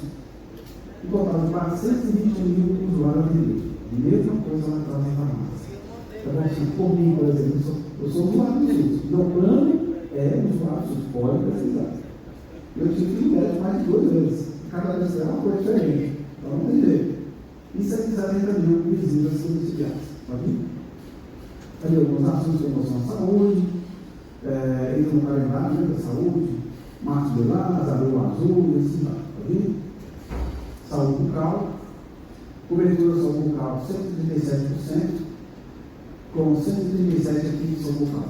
e total de 420 mil usuários atendidos. Mesma coisa lá atrás da farmácia. Então, assim, por mim, por exemplo, eu sou usuário do SUS. Meu plano é usuário do SUS, pode precisar. Eu tive que ir médico mais de 2 vezes. Cada vez é uma coisa diferente. Então não tem jeito. E 140 mil visitas domiciliares. Pode ir? ali algumas ações de promoção à saúde, entra no calendário, né, da saúde, Março de Lás, Abril Azul, e assim vai, tá vendo? Saúde bucal, cobertura da saúde bucal 137%, com 137 aqui de saúde bucal.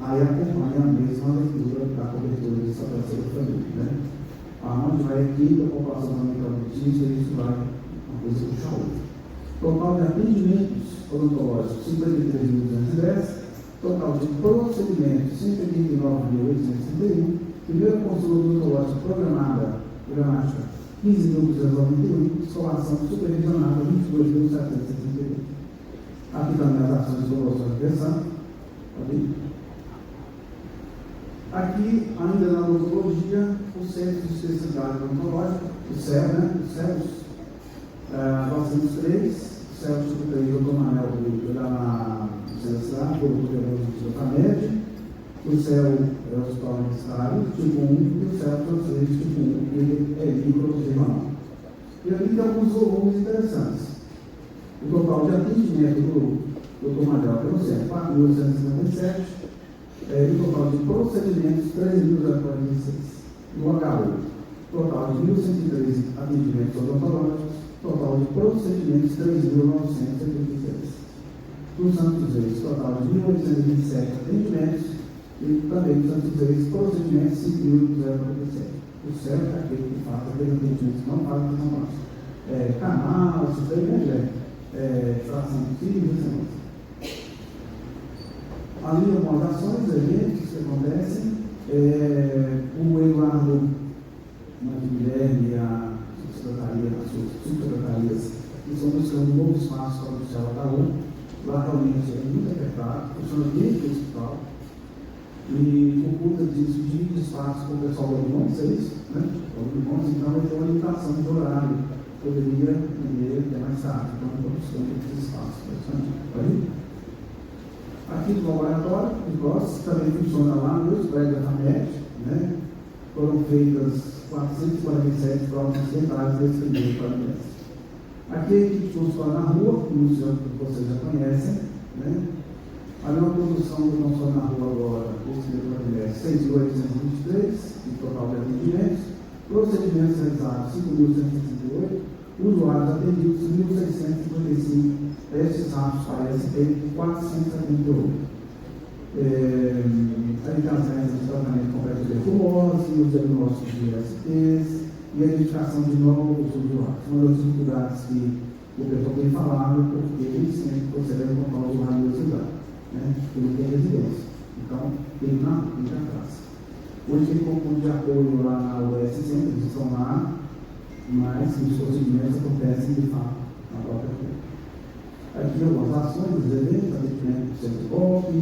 Aí acompanha a mesma leitura da cobertura dessa terceira família, né? Aonde vai aqui a população familiar autista, isso vai uma coisa puxar outra. Total de atendimentos odontológicos 53.210, total de procedimentos 189.861, primeira consulta odontológica programática 15.291, escolação supervisionada 22.768. Aqui também as ações de promoção de pensão. Aqui, ainda na odontologia, o Centro de Especialidade Odontológica, o CEL, né? O CELS, nós temos 3, o CELS tipo 3, o Dr. Manel, lá na Universidade, o Dr. Camed, o CEL é o Hospital Universitário, tipo 1, e o CEL francês, tipo 1, ele é micro-regional. E ali tem alguns volumes interessantes. O total de atendimento do Dr. Manel pelo CEL, 4.157, e o total de procedimentos 3.046. No HU, total de 1.113 atendimentos odontológicos, total de procedimentos 3.976. No Santos Reis, total de 1.827 atendimentos e também no Santos Reis, procedimentos 5.047. O certo é aquele que faz aquele atendimento que não faz, que não faz. Canal, isso daí, né, fração de filhos, etc. Ali algumas ações, eventos que acontecem, o Eduardo Guilherme e a secretaria, as suas subsecretarias, que estão buscando um novo espaço para o Céu Ataú. Lá realmente é muito apertado, funciona dentro do hospital, e por conta disso, de espaço com o pessoal do Limões, é isso, né? O Limões, então, vai ter uma limitação de horário, poderia ter mais tarde, então, estou buscando esse espaço, tá? Aqui no laboratório, o PROS também funciona lá nos prédios da FAMED, né? Foram feitas 447 provas dentárias desse primeiro quadrimestre. Aqui a equipe funciona na rua, como vocês já conhecem, né? Ali uma produção do console na rua agora, desse primeiro quadrimestre, 6.823, de total de atendimentos, procedimentos realizados 5.168, usuários atendidos 1.655, testes rápidos para SP 478. A intervenção de tratamento completo de tuberculose, os diagnósticos de SPs e a identificação de novos usuários. Uma das dificuldades que o pessoal tem falado, porque eles sempre consideram como usuário da cidade, né? Porque não tem residência. Então, tem na casa. Hoje tem ponto de apoio lá na UES, sempre eles estão lá, mas os procedimentos acontecem de fato na própria rua. Aqui algumas ações, os eventos, atendimento do centro golpe,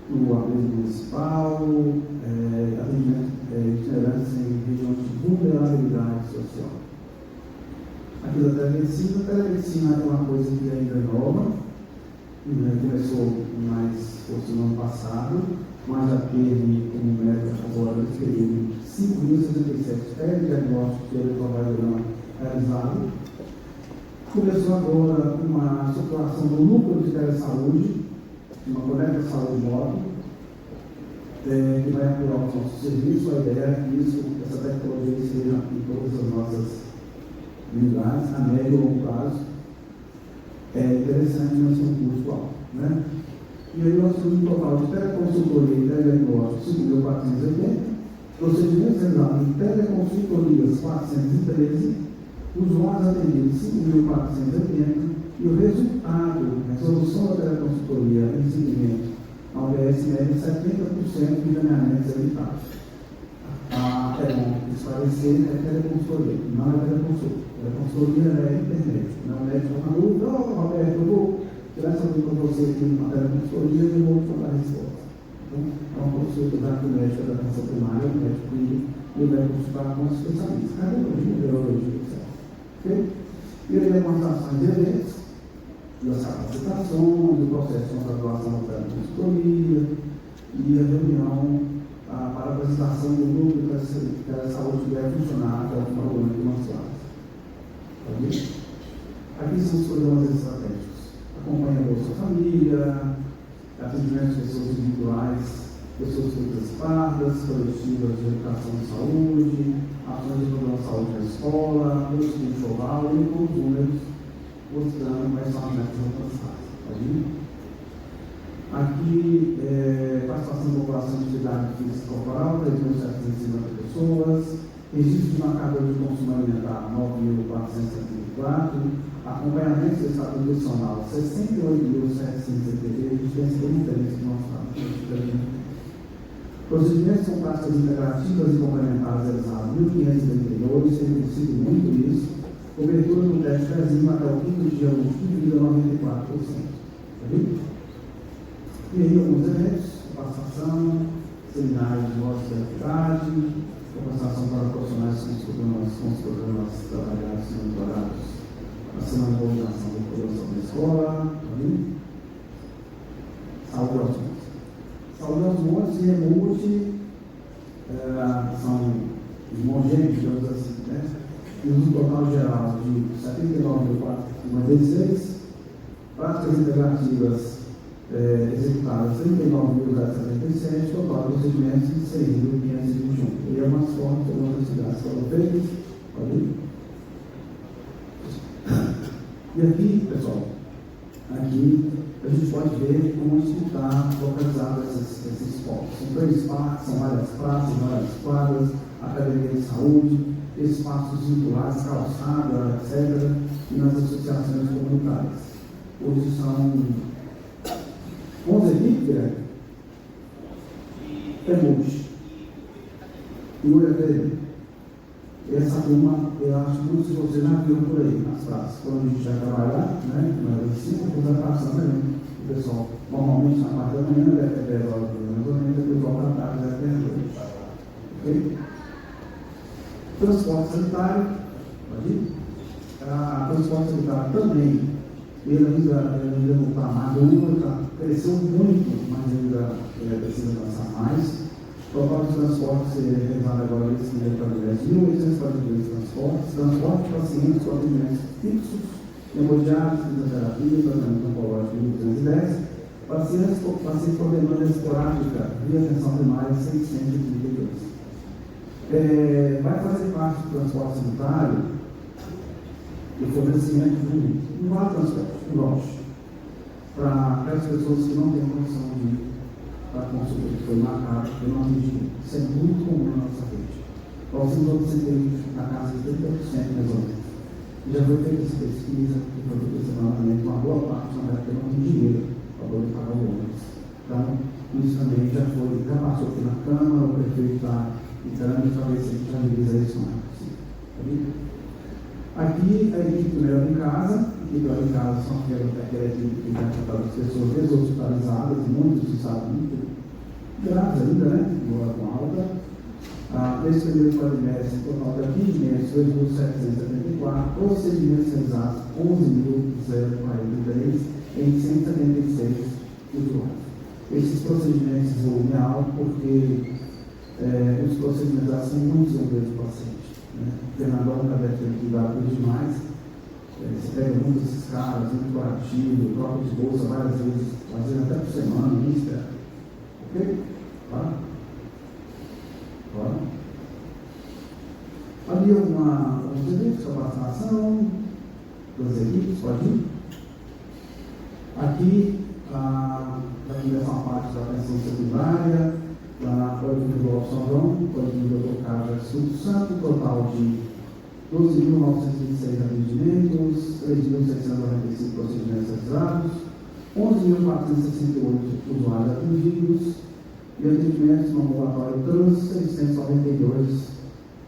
no apoio municipal, atendimento itinerantes em regiões de vulnerabilidade social. Aqui da telemedicina é uma coisa que ainda é nova, começou mais forte no ano passado, mas já teve como meta agora nesse período 5.067 telediagnósticos de eletrocardiograma realizados. Começou agora uma circulação do núcleo de telesaúde, uma conecta saúde móvel, que vai apoiar os nossos serviços. A ideia é que essa tecnologia seja em todas as nossas unidades, a médio e longo prazo. É interessante, mas tem um custo alto, né? E aí nós temos um total de teleconsultoria e telediagnóstico 5.480, procedimentos realizados em teleconsultorias 413, usuários atendidos 5.480, e o resultado, a resolução da teleconsultoria em seguimento ao UBS média 70% de encaminhamentos evitados. É bom esclarecer, é teleconsultoria, não é teleconsulta. Teleconsultoria é internet, não é médico falando, Roberto, eu vou tirar essa dúvida com você aqui numa teleconsultoria e eu vou te dar a resposta. Então, é uma consulta da médica da atenção primária, o médico clínico, e vai consultar com os especialistas, cardiologia, neurologia, etc. Okay? E aí, algumas ações de eventos, das capacitações, do processo de graduação da teleconsultoria e a reunião para a apresentação do grupo que a saúde deve funcionar até o final do ano de Aqui são os programas estratégicos. Acompanha a Bolsa Família, atendimento de pessoas individuais, pessoas pretas e pardas, coletivas de educação e saúde, ações de programa de saúde na escola, curso de enxoval e com os números mostrando quais são as metas alcançadas. Pode ir? Aqui, participação da população de atividade física corporal, 3.750 pessoas, registro de marcador de consumo alimentar, 9.474, acompanhamento do estado nutricional, 68.773, a gente tem essa diferença que nós estamos. Procedimentos com práticas integrativas e complementares realizados, 1.532, tem sido muito isso. Cobertura do teste pezinho até o quinto dia útil de vida, 94%. E aí, alguns eventos, capacitação, seminários de voz de atividade, compensação para profissionais com os programas trabalhados e monitorados na semana de organização da população da escola, saúde aos montes. Saúde aos montes e remute são homogêneos, digamos assim, né? E um total geral de 79.456, práticas integrativas executadas 39.077, total de procedimentos de 6.521. E é umas formas que algumas atividades foram feitas. Pode ir? E aqui, pessoal, aqui a gente pode ver onde está localizado esses pontos. São 3 parques, são várias praças, várias quadras, academia de saúde, espaços vinculados, calçada, etc., e nas associações comunitárias. Hoje são 11 equipes, multi. E o EV, essa turma, eu acho que muitos de vocês já viram por aí, nas praças. Quando a gente vai trabalhar, né, mas assim, depois vai passando também. O pessoal, normalmente na parte da manhã, deve ter 10 horas, mais ou menos, depois volta à tarde, deve ter 2. Ok? Transporte sanitário, pode ir? Transporte sanitário também, ele ainda não está maduro, cresceu muito, mas ainda precisa avançar mais. O total de transporte realizado agora esse mês para 1.842 transporte de pacientes com atendimentos fixos, hemodiálise, fisioterapia, tratamento oncológico 1.210, pacientes com demanda esporádica via atenção primária 632. Vai fazer parte do transporte sanitário o fornecimento de um vale transporte, um voucher, para aquelas pessoas que não têm condição de ir para a consulta que foi marcada pelo atendimento. Isso é muito comum na nossa rede. Nós temos na casa de 30%, mais ou menos. Já foi feita essa pesquisa, que foi feita esse levantamento, uma boa parte não vai ter dinheiro para poder pagar o ônibus. Então, isso também já passou aqui na Câmara, o prefeito está entrando para ver se a gente agiliza isso mais. Aqui a equipe Melhor em Casa. A equipe Melhor em Casa são aquela equipe que vai tratar das pessoas deshospitalizadas, muitos que sabem muito graves ainda, né? Com alta. Nesse período quadrimestre, total de atendimentos 2.774, procedimentos realizados 11.043 em 176 usuários. Esses procedimentos de volume alto porque os procedimentos são muitos números de pacientes. Né? O Fernandão nunca deve ter cuidado demais. Você pega muitos desses caras, muito curativo, troca de bolsa várias vezes, às vezes até por semana, nem espera. Ok? Claro? Claro. Ali alguns eventos, capacitação das equipes, pode ir? Aqui, já começa uma parte da atenção secundária, pode vir do Alto São João, pode vir do Dr. Carlos Espírito Santo, total de 12.926 atendimentos, 3.695 procedimentos realizados, 11.468 usuários atendidos e atendimentos no ambulatório trans, 692.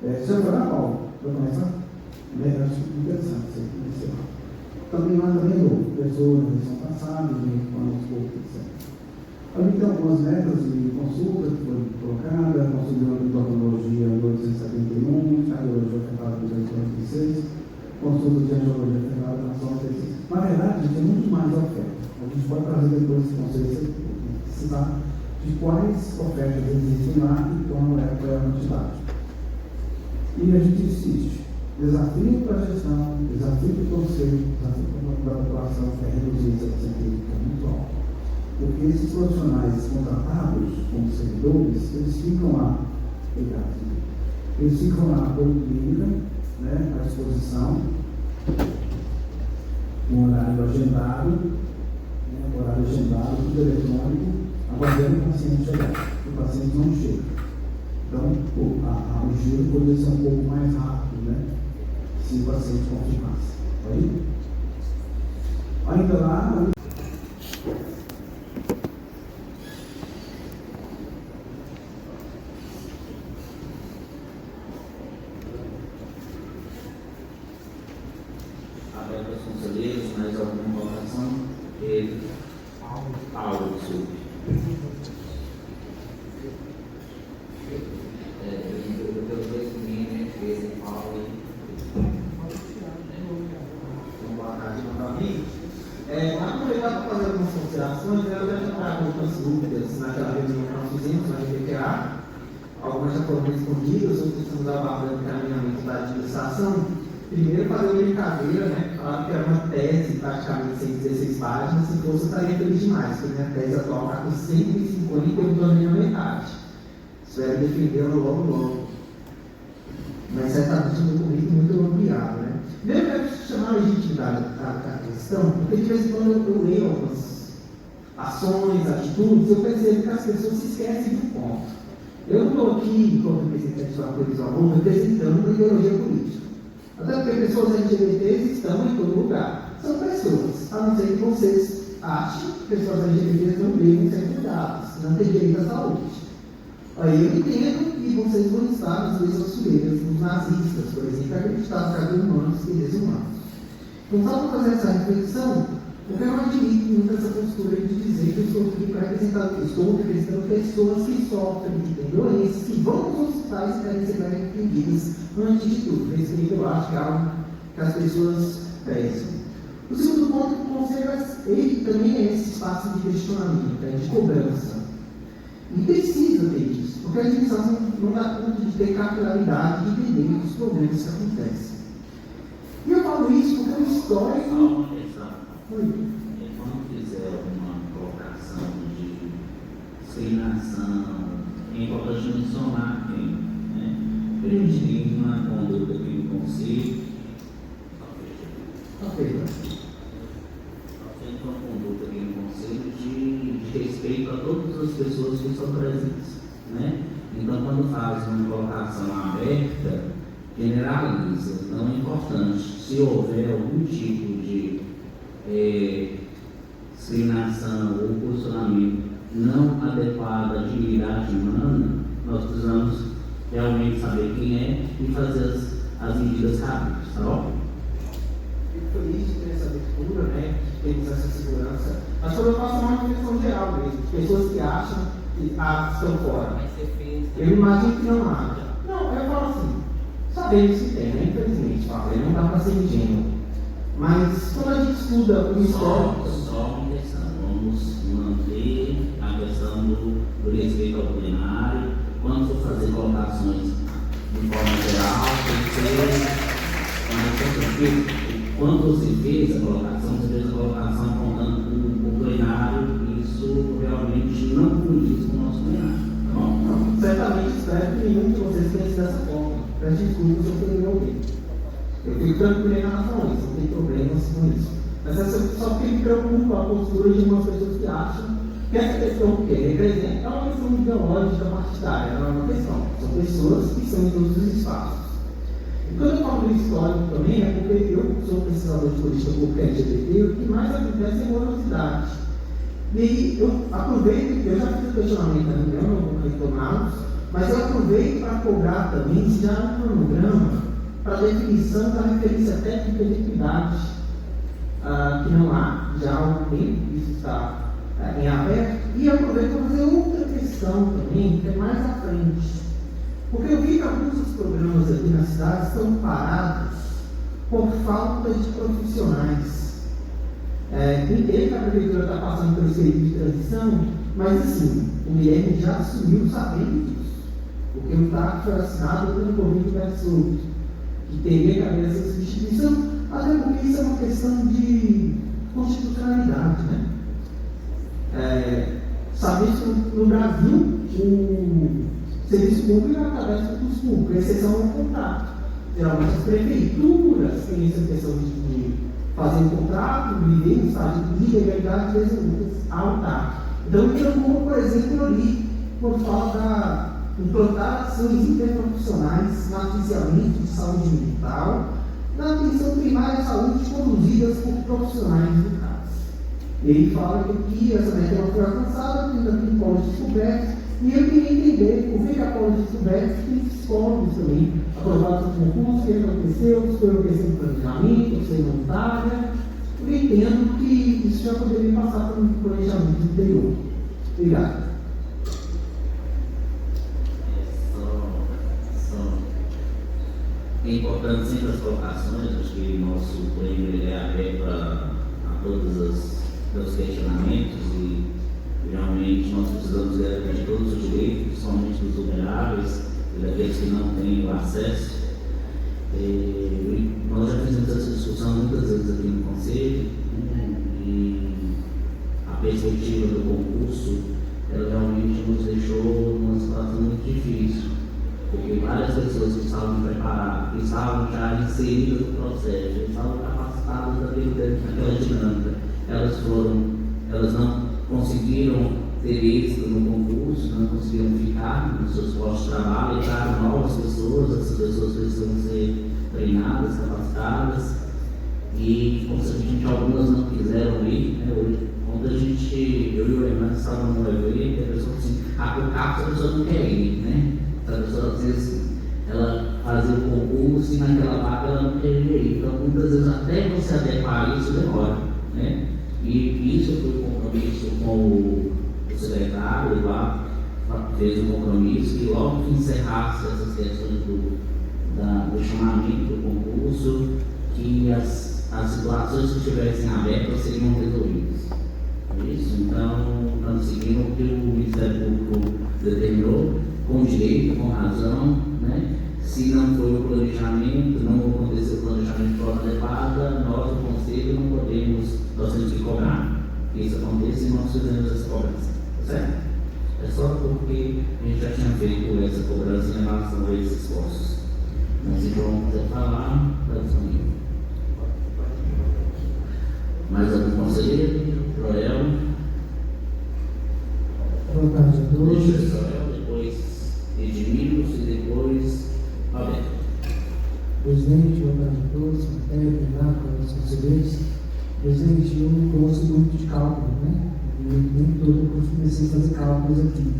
Você vai olhar, Paulo? Para começar? Acho interessante isso aí. Também lá também novo, pessoas na edição passada, de quantos poucos, etc. Ali tem algumas metas de consulta que foram colocadas, consulta de endocrinologia 1871, cardiologia afetada 246, consulta de angiologia afetada 96. Na verdade, a gente tem muito mais oferta. A gente pode trazer depois esse conceito de quais ofertas existem lá e qual é a quantidade. E a gente insiste. Desafio para a gestão, desafio para o conselho, desafio para a população é reduzir essa científica muito alta. Porque esses profissionais contratados como servidores, eles ficam lá, eles ficam lá por clínica, né, à disposição, um horário agendado, tudo eletrônico, aguardando o paciente chegar. O paciente não chega. Então, o giro poderia ser um pouco mais rápido, né? Se o paciente confirmasse. Aí? Ainda lá. Aberto aos conselheiros, mais alguma colocação? Paulo, desculpe. Eu vejo que ninguém fez Paulo. Então, boa tarde novamente. Vamos aproveitar para fazer algumas considerações. Eu já trago algumas dúvidas naquela reunião que nós fizemos na GPA. Algumas já foram respondidas, outras estamos aguardando o encaminhamento da administração. Primeiro, fazer uma brincadeira, né? Falar que era uma tese praticamente 116 páginas, se fosse, eu estaria feliz demais, porque minha tese atual está com 150 e eu estou na metade. Espero defendê-la logo. Mas certamente um documento muito ampliado, né? Primeiro, eu quero chamar a legitimidade da questão, porque de vez em quando eu leio algumas ações, atitudes, eu percebo que as pessoas se esquecem do ponto. Eu não estou aqui, como representante da Colisão Aluno, representando uma ideologia política. Até porque pessoas LGBTs estão em todo lugar. São pessoas, a não ser que vocês achem que pessoas LGBTs não devem ser cuidadas, não têm direito à saúde. Aí eu entendo que vocês vão estar nas leis costureiras, nos nazistas, por exemplo, que acreditavam que havia humanos e desumanos. Então, só para fazer essa reflexão, eu não admito muito essa postura de dizer que eu estou aqui para representar, estou representando pessoas que sofrem, que têm doenças, que vão nos hospitais e querem ser bem atendidas antes de tudo. Respeito, eu acho que é algo que as pessoas prezam. O segundo ponto, o conselho, ele também é esse espaço de questionamento, de cobrança. E precisa ter isso, porque a administração não dá conta de ter capilaridade de entender os problemas que acontecem. E eu falo isso porque o histórico. Quando fizer uma colocação de discriminação, é importante mencionar quem, né? Permitir uma conduta aqui no conselho. Uma conduta aqui no conselho de respeito a todas as pessoas que estão presentes, né? Então, quando faz uma colocação aberta, generaliza. Então, é importante, se houver algum tipo de discriminação ou posicionamento não adequado à dignidade humana, nós precisamos realmente saber quem é e fazer as medidas cabíveis, tá bom? Fico feliz de ter essa abertura, né? De termos essa segurança. Mas quando eu faço uma reflexão geral mesmo, pessoas que acham que estão fora. Eu imagino que não haja. Não, eu falo assim, sabemos que tem, né? Infelizmente, não dá para ser ingênuo. Mas quando a gente estuda o histórico. Só uma questão, vamos manter a questão do respeito ao plenário. Quando for fazer colocações de forma geral, quando você fez a colocação, você fez a colocação apontando para o plenário, isso realmente não condiz com o nosso plenário. Não, certamente espero que nenhum de vocês pense dessa forma. Peço desculpas se eu tenho alguém. Eu fico tranquilo em relação a isso, não tem problemas com isso. Mas só porque me preocupa a postura de algumas pessoas que acham que essa questão que representa é uma questão ideológica partidária, não é uma questão. São pessoas que são em todos os espaços. E quando eu falo do histórico também, é porque eu sou pesquisador de política pública LGBT, o que mais acontece é morosidade. E aí eu aproveito, eu já fiz o questionamento na reunião, não vou retorná-los, mas eu aproveito para cobrar também se já há um cronograma para a definição da referência técnica de equidade, que não há, já há um tempo, isso está em aberto, e aproveito para fazer outra questão também, que é mais à frente. Porque eu vi que alguns dos programas aqui na cidade estão parados por falta de profissionais. Entendo que a prefeitura está passando por esse período de transição, mas assim, o Guilherme já assumiu sabendo disso. Porque o TAC foi assinado pelo Covid versus que teria que haver essa substituição, até porque isso é uma questão de constitucionalidade, né? no Brasil, o serviço público é através do concurso público, a exceção é o contrato. Geralmente as prefeituras têm essa questão de fazer um contrato, viver um estado de ilegalidade de executas autarca. Então, tem como, por exemplo, ali, por falta da implantar ações interprofissionais no agenciamento de saúde mental, na atenção primária à saúde conduzidas por profissionais educados. Ele fala que essa meta não foi alcançada, tendo aqui polos descobertos, e eu queria entender por que a polos descobertos tem psicólogos também aprovados no concurso, o que aconteceu, se foi uma questão de planejamento, se é voluntária. Eu entendo que isso já poderia passar por um planejamento anterior. Obrigado. É importante sempre as colocações, acho que o nosso prêmio é aberto a todos os questionamentos e realmente nós precisamos garantir todos os direitos, principalmente dos vulneráveis e daqueles que não têm o acesso. Nós já fizemos essa discussão muitas vezes aqui no Conselho, e a perspectiva do concurso ela realmente nos deixou numa situação muito difícil, porque várias pessoas que estavam preparadas, que estavam já inseridas no processo, estavam capacitadas naquela dinâmica, elas não conseguiram ter êxito no concurso, não conseguiram ficar nos seus postos de trabalho, entraram novas pessoas, essas pessoas precisam ser treinadas, capacitadas, e consequentemente algumas não quiseram ir. Quando eu e o Hernando estávamos no evento, a pessoa assim, por carro a pessoa não quer ir, né? A pessoa às vezes ela fazia o concurso e naquela vaga ela não queria ir. Então muitas vezes até você adequar a isso demora, né? E isso foi um compromisso com o secretário, ele lá fez um compromisso que logo que encerrasse essas questões do chamamento do concurso, que as situações que estivessem abertas seriam resolvidas. Isso, então, estamos seguindo o que o Ministério Público determinou, com direito, com razão, né? Se não foi o planejamento, não aconteceu o planejamento de forma adequada, nós, o Conselho, não podemos, nós temos que cobrar que isso aconteça e nós fizemos essa cobrança, certo? É só porque a gente já tinha feito essa cobrança em relação a esses esforços. Mas se o João quiser falar, está disponível. Mais algum conselheiro? Joel? Boa tarde a todos. Deixa o Joel, depois Edmilson e depois Roberto. Presidente, boa tarde a todos. Renato, os conselheiros. Presidente, eu não gosto muito de cálculo, né? Nem todo eu comecei a fazer cálculos aqui.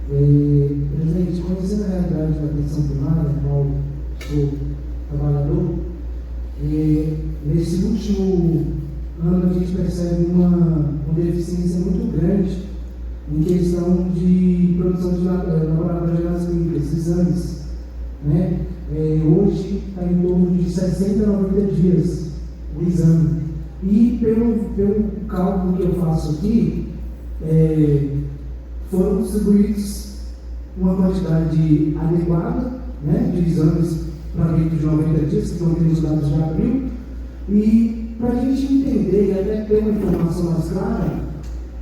Presidente, conhecendo a realidade da atenção primária, na qual sou trabalhador, nesse último ano a gente percebe uma deficiência muito grande em questão de produção de laboratórios nas clínicas, exames, né? Hoje está em torno de 60 a 90 dias o exame. E pelo cálculo que eu faço aqui, foram distribuídos uma quantidade adequada, né, de exames para dentro de 90 dias, que estão tendo os dados de abril, e para a gente entender e até ter uma informação mais clara,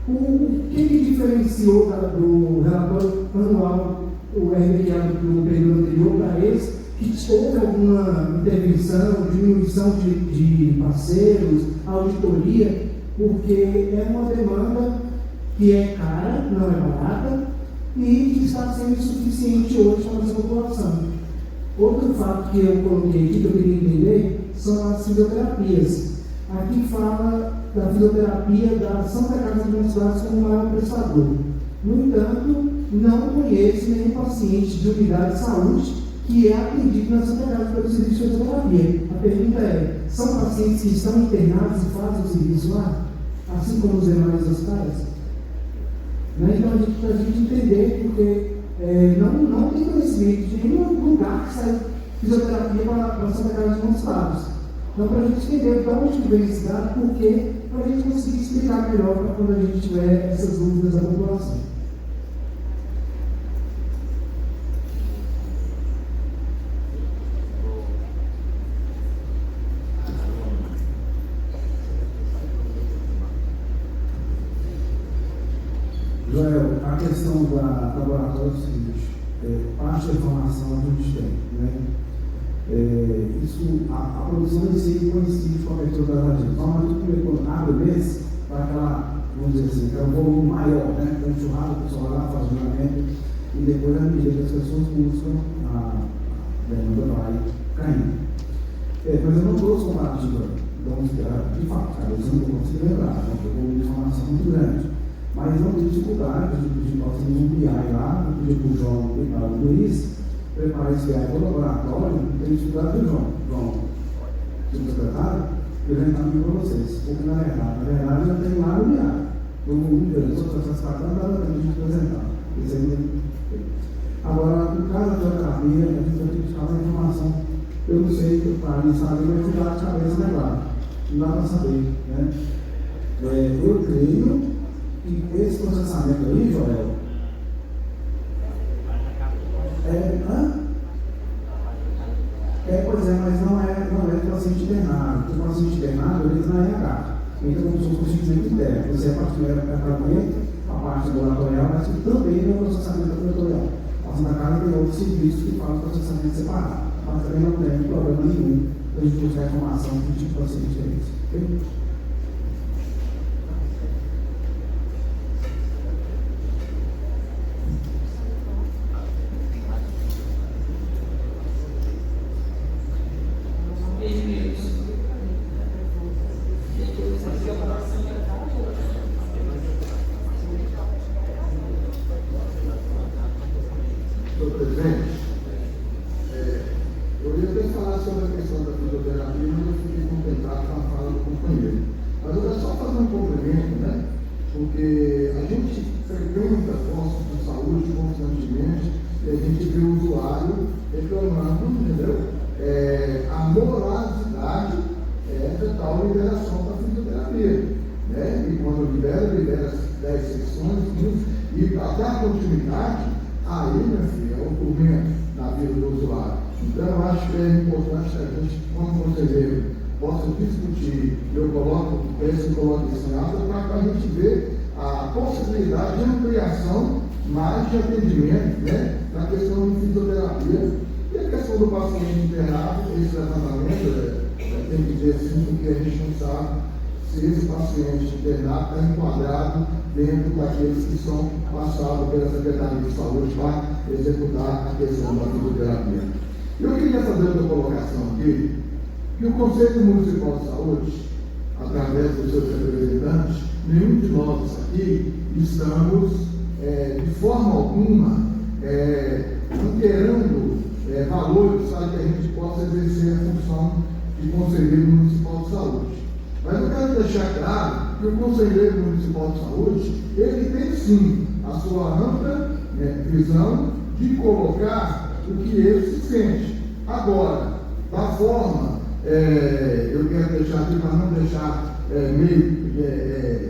o que diferenciou do relatório anual, o RBA do período anterior para esse, que houve alguma intervenção, diminuição de parceiros, auditoria, porque é uma demanda que é cara, não é barata, e que está sendo insuficiente hoje para a nossa população. Outro fato que eu coloquei aqui, que eu queria entender, são as fisioterapias. Aqui fala da fisioterapia da Santa Casa de Montes como maior prestador. No entanto, não conheço nenhum paciente de unidade de saúde que é atendido na Santa Casa pelo serviço de fisioterapia. A pergunta é, são pacientes que estão internados e fazem o serviço lá, assim como os demais hospitais? Né? Então, para a gente entender, porque não tem conhecimento de nenhum lugar que sai fisioterapia para a Santa Casa de Montes Claros. Então, para a gente entender de onde vem esse dado, porque para a gente conseguir explicar melhor para quando a gente tiver essas dúvidas da população. Joel, a questão da laboratória é o seguinte, parte da informação a gente tem, né? A produção em si coincide com a abertura da agenda. Só mas quando abre o mês, para aquela, vamos dizer assim, aquele volume maior, né? Tem um churrasco, o pessoal vai lá, faz o julgamento, e depois, à medida que as pessoas buscam, a demanda vai caindo. Mas eu não trouxe comparativa, de fato, cara, eu não consigo lembrar, porque eu vou uma informação muito grande. Mas não tem dificuldade, nós temos um BI lá, eu pedi para o João e para o Luiz preparar esse BI para o laboratório, não tem dificuldade do João, seu secretário, eu já encaminho para vocês, porque na verdade já tem lá no BI. Eu vou ver, só para essas cartas, nada para a gente apresentar. Isso aí não. Agora, no caso da geografia, a gente vai ter que buscar a informação. Eu não sei, para mim saber, mas ficar de cabeça legal. Não dá para saber, né? Eu creio que esse processamento aí, Joel, pois é, mas não é do paciente internado. O paciente internado, ele na RH. Então, como se fosse procedimento interno. Você é tratamento, a parte laboratorial, mas também no processamento laboratorial. Nossa, na casa tem outros serviços que fazem processamento separado. Mas também não tem problema nenhum para a gente buscar a informação que tipo de paciente é esse. Okay? Mais de atendimento, né, na questão de fisioterapia e a questão do paciente internado, esse tratamento, tem que dizer assim, porque a gente não sabe se esse paciente internado está enquadrado dentro daqueles que são passados pela Secretaria de Saúde para executar a questão da fisioterapia. Eu queria fazer uma colocação aqui, que o Conselho Municipal de Saúde, através dos seus representantes, nenhum de nós aqui estamos de forma alguma alterando valores para que a gente possa exercer a função de Conselheiro Municipal de Saúde. Mas eu quero deixar claro que o Conselheiro Municipal de Saúde, ele tem sim a sua ampla visão de colocar o que ele se sente. Agora, da forma, eu quero deixar aqui para não deixar meio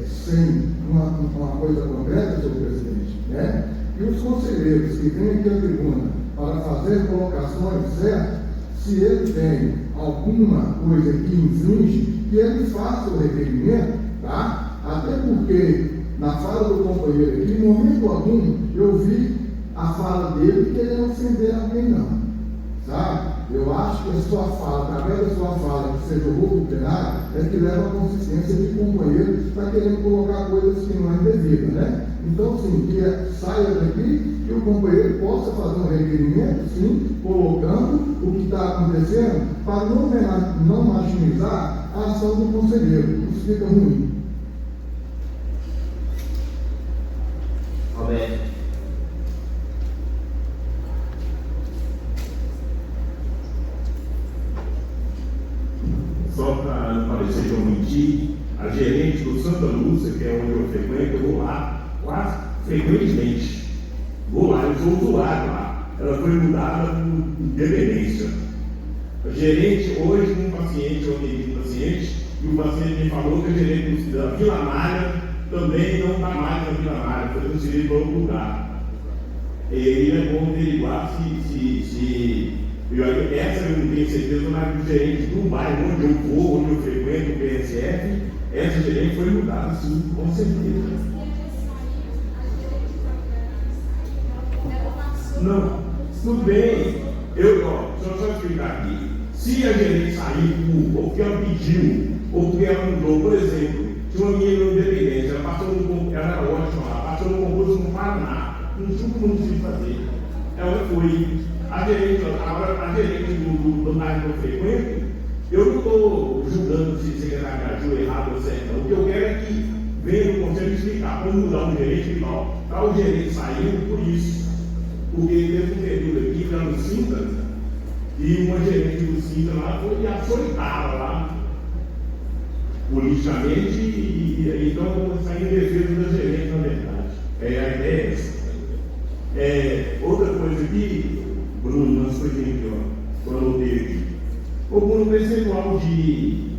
sem uma coisa concreta, senhor presidente, né? E os conselheiros que vêm aqui à tribuna para fazer colocações certas, se ele tem alguma coisa que infringe, que ele faça o requerimento, tá? Até porque, na fala do companheiro aqui, em momento algum, eu vi a fala dele querendo ofender alguém, não, sabe? Eu acho que a sua fala, através da sua fala, que seja o roubo plenário, é que leva a consistência de companheiro está querendo colocar coisas que não é devida, né? Então, sim, que saia daqui, que o companheiro possa fazer um requerimento, sim, colocando o que está acontecendo, para não marginalizar a ação do conselheiro. Isso fica ruim. Roberto. Só para não parecer que eu menti, a gerente do Santa Lúcia, que é onde eu frequento, eu vou lá quase frequentemente. Vou lá, eu sou usuário lá. Ela foi mudada por independência. A gerente, hoje, um paciente, eu atendi um paciente, e o paciente me falou que a gerente da Vila Malha também não está mais na Vila Malha, foi transferido para outro lugar. E é bom averiguar se essa eu não tenho certeza, mas o gerente do bairro onde eu vou, onde eu frequento o PSF, essa gerente foi mudada, sim, com certeza. Não, tudo bem. Deixa eu só explicar aqui. Se a gerente sair ou porque ela pediu, ou porque ela mudou, por exemplo, tinha uma menina independente, ela era ótima lá, passou no concurso no Paraná, não tinha como fazer. Ela foi. A gerente do bairro que eu frequento, eu não estou julgando se secretário agiu errado ou certo, não. O que eu quero é que venha no conselho explicar como mudar um gerente e tal. O gerente saiu por isso. Porque teve um período aqui, lá no Sinta, e uma gerente do Sinta lá foi açoitada lá, politicamente, e então saiu em defesa da gerente, na verdade. A ideia é essa. Outra coisa aqui, Bruno, nós foi aqui, eu anotei aqui. O Bruno, percentual de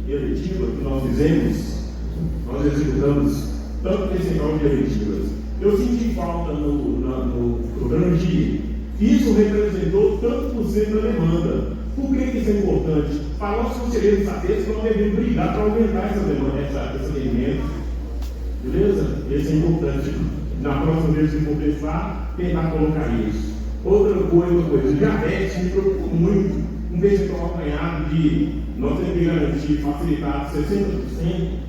eletiva que nós fizemos, nós executamos tanto percentual de eletivas. Eu senti falta no programa de isso representou tanto por cento da demanda. Por que isso é importante? Para nós conselheiros saber se nós devemos brigar para aumentar essa demanda, esse rendimento. Beleza? Isso é importante. Na próxima vez que for pensar, tentar colocar isso. Outra coisa, diabetes me preocupa muito. Um percentual apanhado de nós temos que garantir facilitado 60%.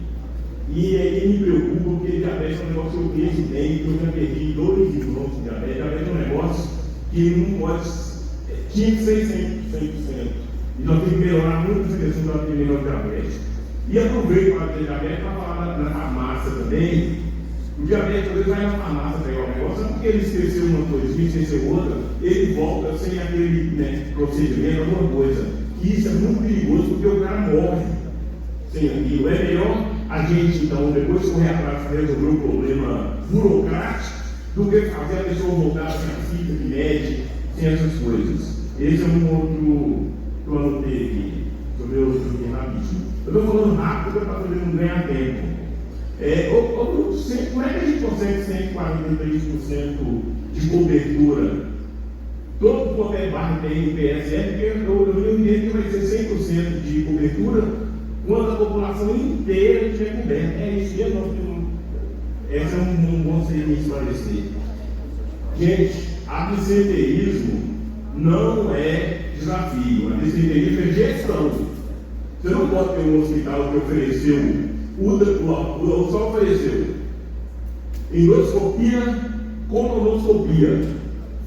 E aí me preocupa porque diabetes é um negócio que eu penso bem, que eu já perdi 2 irmãos de diabetes. Diabetes é um negócio que não pode, tinha que ser 100%. E nós temos que melhorar muito essa questão da epidemia de diabetes. E aproveito para ter diabetes para falar na farmácia também. O diabetes, às vezes, vai na farmácia pegar o negócio, não porque ele esqueceu uma coisa e esqueceu outra, ele volta sem aquele procedimento, alguma coisa. E isso é muito perigoso porque o cara morre sem aquilo. É melhor a gente, então, depois correr atrás para resolver um problema burocrático, do que fazer a pessoa voltar sem a fita que mede, sem essas coisas. Esse é um outro que eu anotei aqui. Deixa eu ver outro aqui rapidinho. Eu estou falando rápido para poder não ganhar tempo. Como é que a gente consegue 143% de cobertura? Todo quanto é bairro tem PSF, porque eu entendo que vai ser 100% de cobertura quando a população inteira estiver coberta. É isso mesmo. Esse é um bom ser me esclarecer. Gente, absenteísmo não é desafio. Absenteísmo é gestão. Você não pode ter um hospital que ofereceu só ofereceu endoscopia, colonoscopia.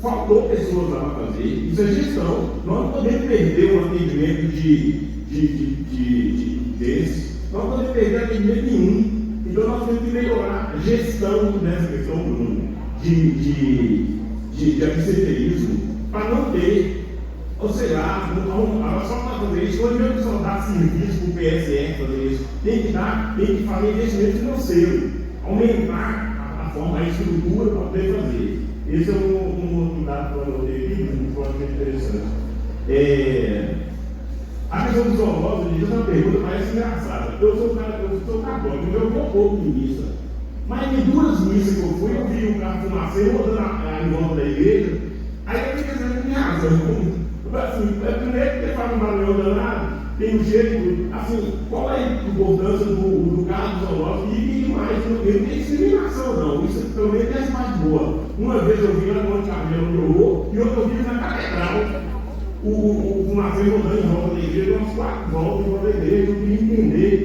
Faltou pessoas lá para fazer. Isso é gestão. Nós não podemos perder um atendimento desse. Nós não podemos perder atendimento nenhum. Então nós temos que melhorar a gestão dessa questão, Bruno, de absenteísmo, para não ter. Ou seja, só para fazer isso, não adianta só dar serviço para o PSF fazer isso. Tem que fazer investimento financeiro, aumentar a forma, a estrutura para poder fazer. Esse é um outro dado que eu anotei aqui, que pode ser interessante. A questão dos zoológicos, essa pergunta parece engraçada. Eu sou católico, eu vou pouco em missa. Mas em 2 missas que eu fui, eu vi um carro fumacê rodando em volta da igreja. Aí eu fiquei dizendo, minha razão. Assim, primeiro que faz um barulhão danado, tem um jeito, assim, qual é a importância do carro zoológico e mais, não tem discriminação não, isso também é a parte boa. Uma vez eu vi lá no Monte Carmelo no horror e outra eu vi na catedral, o navio rodando em volta da igreja, umas 4 voltas em volta da igreja, eu queria entender.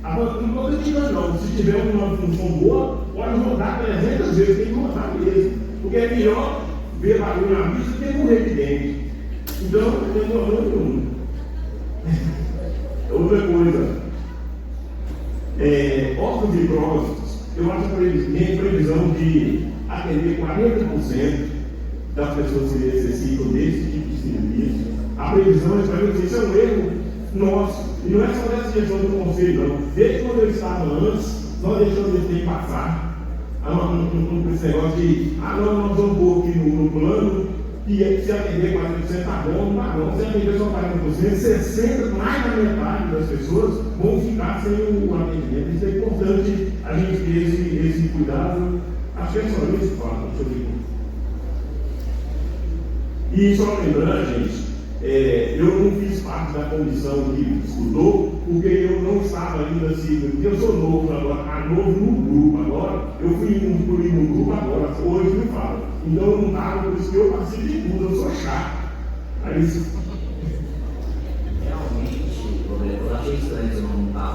Agora, não estou dizendo não, se tiver uma função boa, pode rodar 300 vezes, tem que rodar mesmo, porque é melhor ver barulho na missa do que morrer de dentro. Então, não tem problema nenhum. Outra coisa, órgãos e próxitos, eu acho que tem previsão de atender 40% das pessoas que necessitam desse tipo de serviço. A previsão é para isso é um erro nosso. E não é só dessa gestão do conselho, não. Desde quando eu estava antes, nós deixamos esse tempo passar. Esse negócio de, nós vamos pôr aqui no plano. E se atender 40% está bom, não está bom. Se atender só 40%, 60%, mais da metade das pessoas vão ficar sem o atendimento. Isso é importante a gente ter esse cuidado. Acho que é só isso, Paulo. E só lembrando, gente, eu não fiz parte da comissão que estudou, porque eu não estava ainda assim, eu sou novo agora, novo no grupo agora, eu fui incluído no grupo agora, hoje me falo. Então eu não estava, por isso que eu participo de tudo, eu sou chato. Aí realmente, Roberto, eu achei estranho você não estar,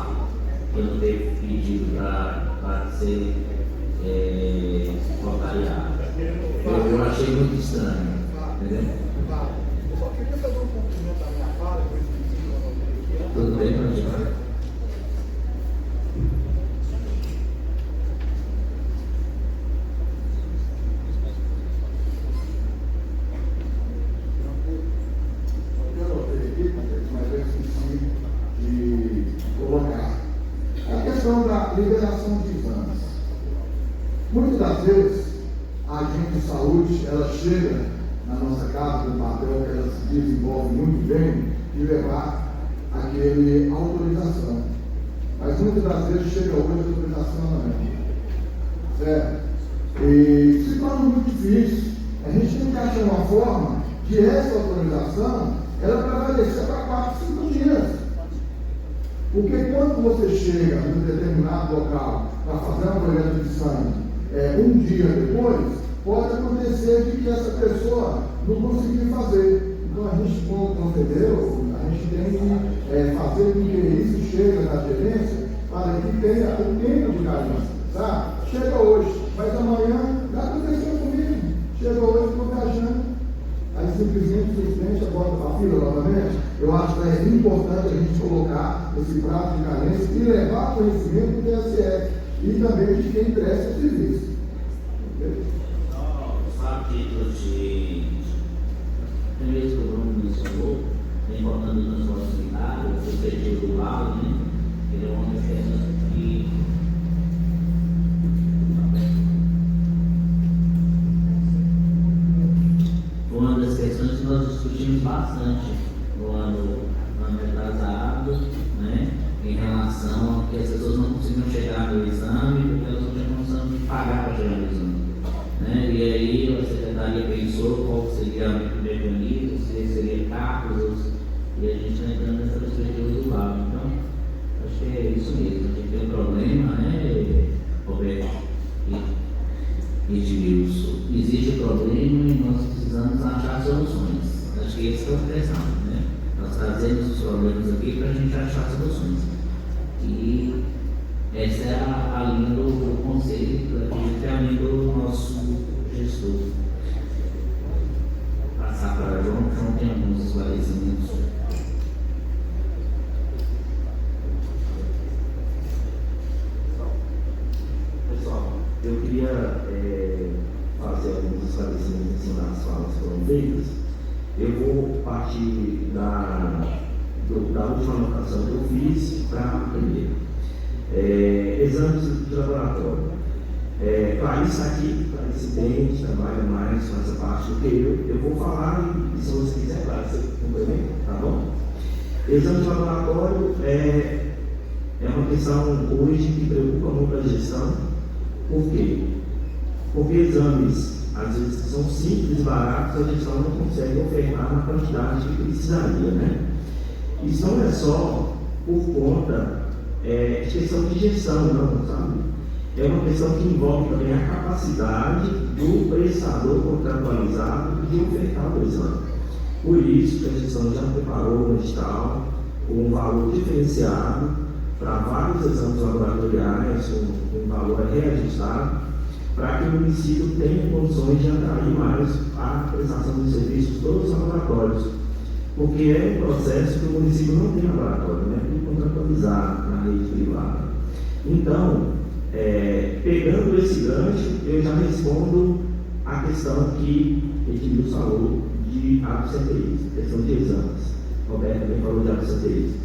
eu não ter pedido para ser voluntariado. Eu achei muito estranho, entendeu? Eu só queria fazer um cumprimento da minha fala, depois de Tudo bem, Rogério? liberação de exames. Muitas das vezes, a agente de saúde, ela chega na nossa casa com um papel que ela se desenvolve muito bem de levar aquele autorização. Mas muitas das vezes chega hoje a autorização não é. Certo? E se torna muito difícil. A gente tem que achar uma forma de essa autorização ela prevalecer para 4, 5 dias. Porque quando você chega em um determinado local para fazer uma coleta de sangue, um dia depois, pode acontecer de que essa pessoa não conseguir fazer. Então a gente, como conselheiro, a gente tem que fazer com que isso chegue na gerência para que tenha o tempo de carência. Tá? Chega hoje, mas amanhã já aconteceu comigo. Chega hoje, estou viajando. Aí simplesmente o presidente bota a fila novamente. Eu acho que é importante a gente colocar esse prazo de carência e levar conhecimento do TSE e também de quem presta o serviço. Só a título de. Primeiro que o Bruno mencionou, é importante o transporte sanitário, o objetivo do lado, né? Ele é uma das questões que. Uma das questões que nós discutimos bastante no ano retrasado, né, em relação a que as pessoas não conseguiam chegar no exame porque elas não tinham condição de pagar para chegar no exame. Né? E aí a secretaria pensou qual seria o mecanismo, se seria carros, e a gente está entrando nessa perspectiva do lado. Então, acho que é isso mesmo. A gente tem um problema, né, Roberto? E Edilson, existe problema e nós precisamos achar soluções. Acho que esse é a questão, né? Nós trazemos os problemas aqui para a gente achar soluções. E essa é a linha do conselho, que é a linha do nosso gestor. Passar para João tem alguns esclarecimentos. Pessoal, eu queria fazer alguns esclarecimentos em cima das falas que foram feitas. Eu vou partir da última anotação que eu fiz para a primeira. Exames de laboratório. Clarice está aqui, Clarice tem, trabalha mais com essa parte do que eu vou falar e se você quiser, claro, você complementa, tá bom? Exame de laboratório é uma questão hoje que preocupa muito a gestão. Por quê? Porque exames, às vezes, são simples e baratos, a gestão não consegue ofertar na quantidade que precisaria, né? Isso não é só por conta de questão de gestão, não, sabe? É uma questão que envolve também a capacidade do prestador contratualizado de ofertar o exame. Por isso que a gestão já preparou um edital com um valor diferenciado para vários exames laboratoriais, um valor reajustado, para que o município tenha condições de atrair mais a prestação de serviços dos laboratórios. Porque é um processo que o município não tem laboratório, né? Tudo contratualizado na rede privada. Então, pegando esse gancho, eu já respondo a questão que Edilson falou de absenteísmo, questão de exames. Roberto também falou de absenteísmo.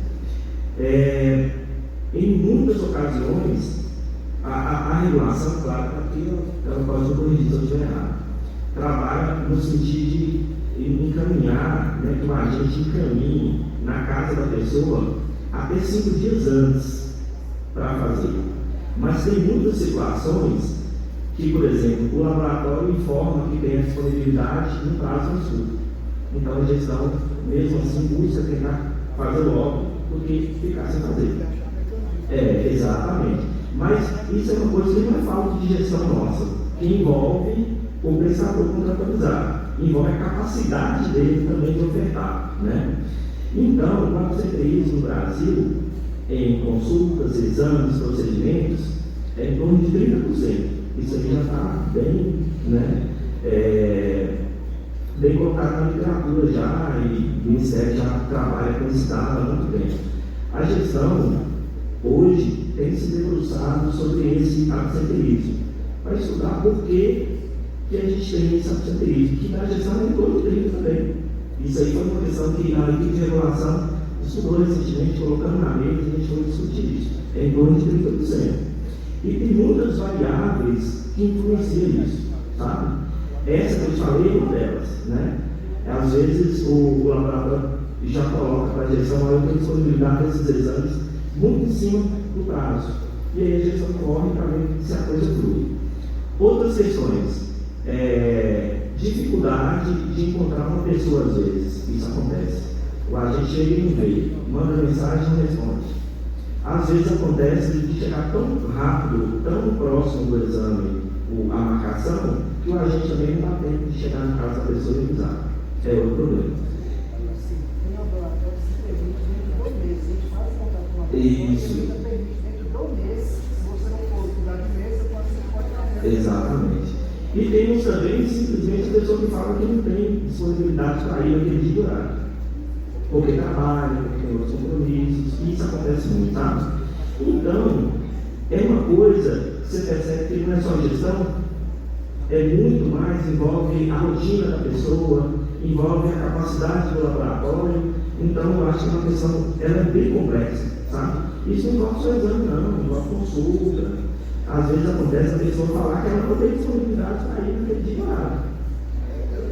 Em muitas ocasiões, a regulação, claro, aqui ela pode me corrigir se eu estiver errado, trabalha no sentido de encaminhar, né, que o agente encaminhe na casa da pessoa até 5 dias antes para fazer. Mas tem muitas situações que, por exemplo, o laboratório informa que tem a disponibilidade no prazo mais curto. Então a gestão, mesmo assim, busca tentar fazer logo do que ficar sem fazer. Exatamente. Mas isso é uma coisa que não é falta de gestão nossa, que envolve o prestador contratualizar. Envolve a capacidade dele também de ofertar, né? Então, o absenteísmo no Brasil, em consultas, exames, procedimentos, é em torno de 30%. Isso aí já está bem, né, bem colocado na literatura já, e o Ministério já trabalha com esse dado há muito tempo. A gestão, hoje, tem se debruçado sobre esse absenteísmo, para estudar por que a gente tem esse absenteísmo, que na gestão é em torno de 30% também. Isso aí foi uma questão que a equipe de regulação estudou recentemente, colocando na mesa, e a gente foi discutir isso. É em torno de 30%. E tem muitas variáveis que influenciam isso, sabe? Essa que eu te falei é uma delas, né? Às vezes o laboratório já coloca para a gestão a disponibilidade desses exames muito em cima do prazo. E aí a gestão corre para ver se a coisa flui. Outras questões, dificuldade de encontrar uma pessoa às vezes, isso acontece. O agente chega e não veio, manda mensagem e não responde. Às vezes acontece de chegar tão rápido, tão próximo do exame, a marcação, que o agente também não dá tempo de chegar na casa da pessoa e avisar. É outro problema. Tem laboratório que se permite dentro de 2 meses. A gente faz contato com uma pessoa, Isso. ele permite dentro de 2 meses. Se você não for cuidar de mês, você pode fazer. Exatamente. E temos também, simplesmente, a pessoa que fala que não tem disponibilidade para ir naquele dia de horário. Porque trabalha, porque tem outros compromissos, e isso acontece muito, sabe? Então, é uma coisa que você percebe que não é só gestão, é muito mais, envolve a rotina da pessoa, envolve a capacidade do laboratório. Então, eu acho que é uma questão, ela é bem complexa, sabe? Isso não envolve só exame, não, envolve consulta. Às vezes acontece a pessoa falar que ela não tem disponibilidade para ir naquele dia de horário.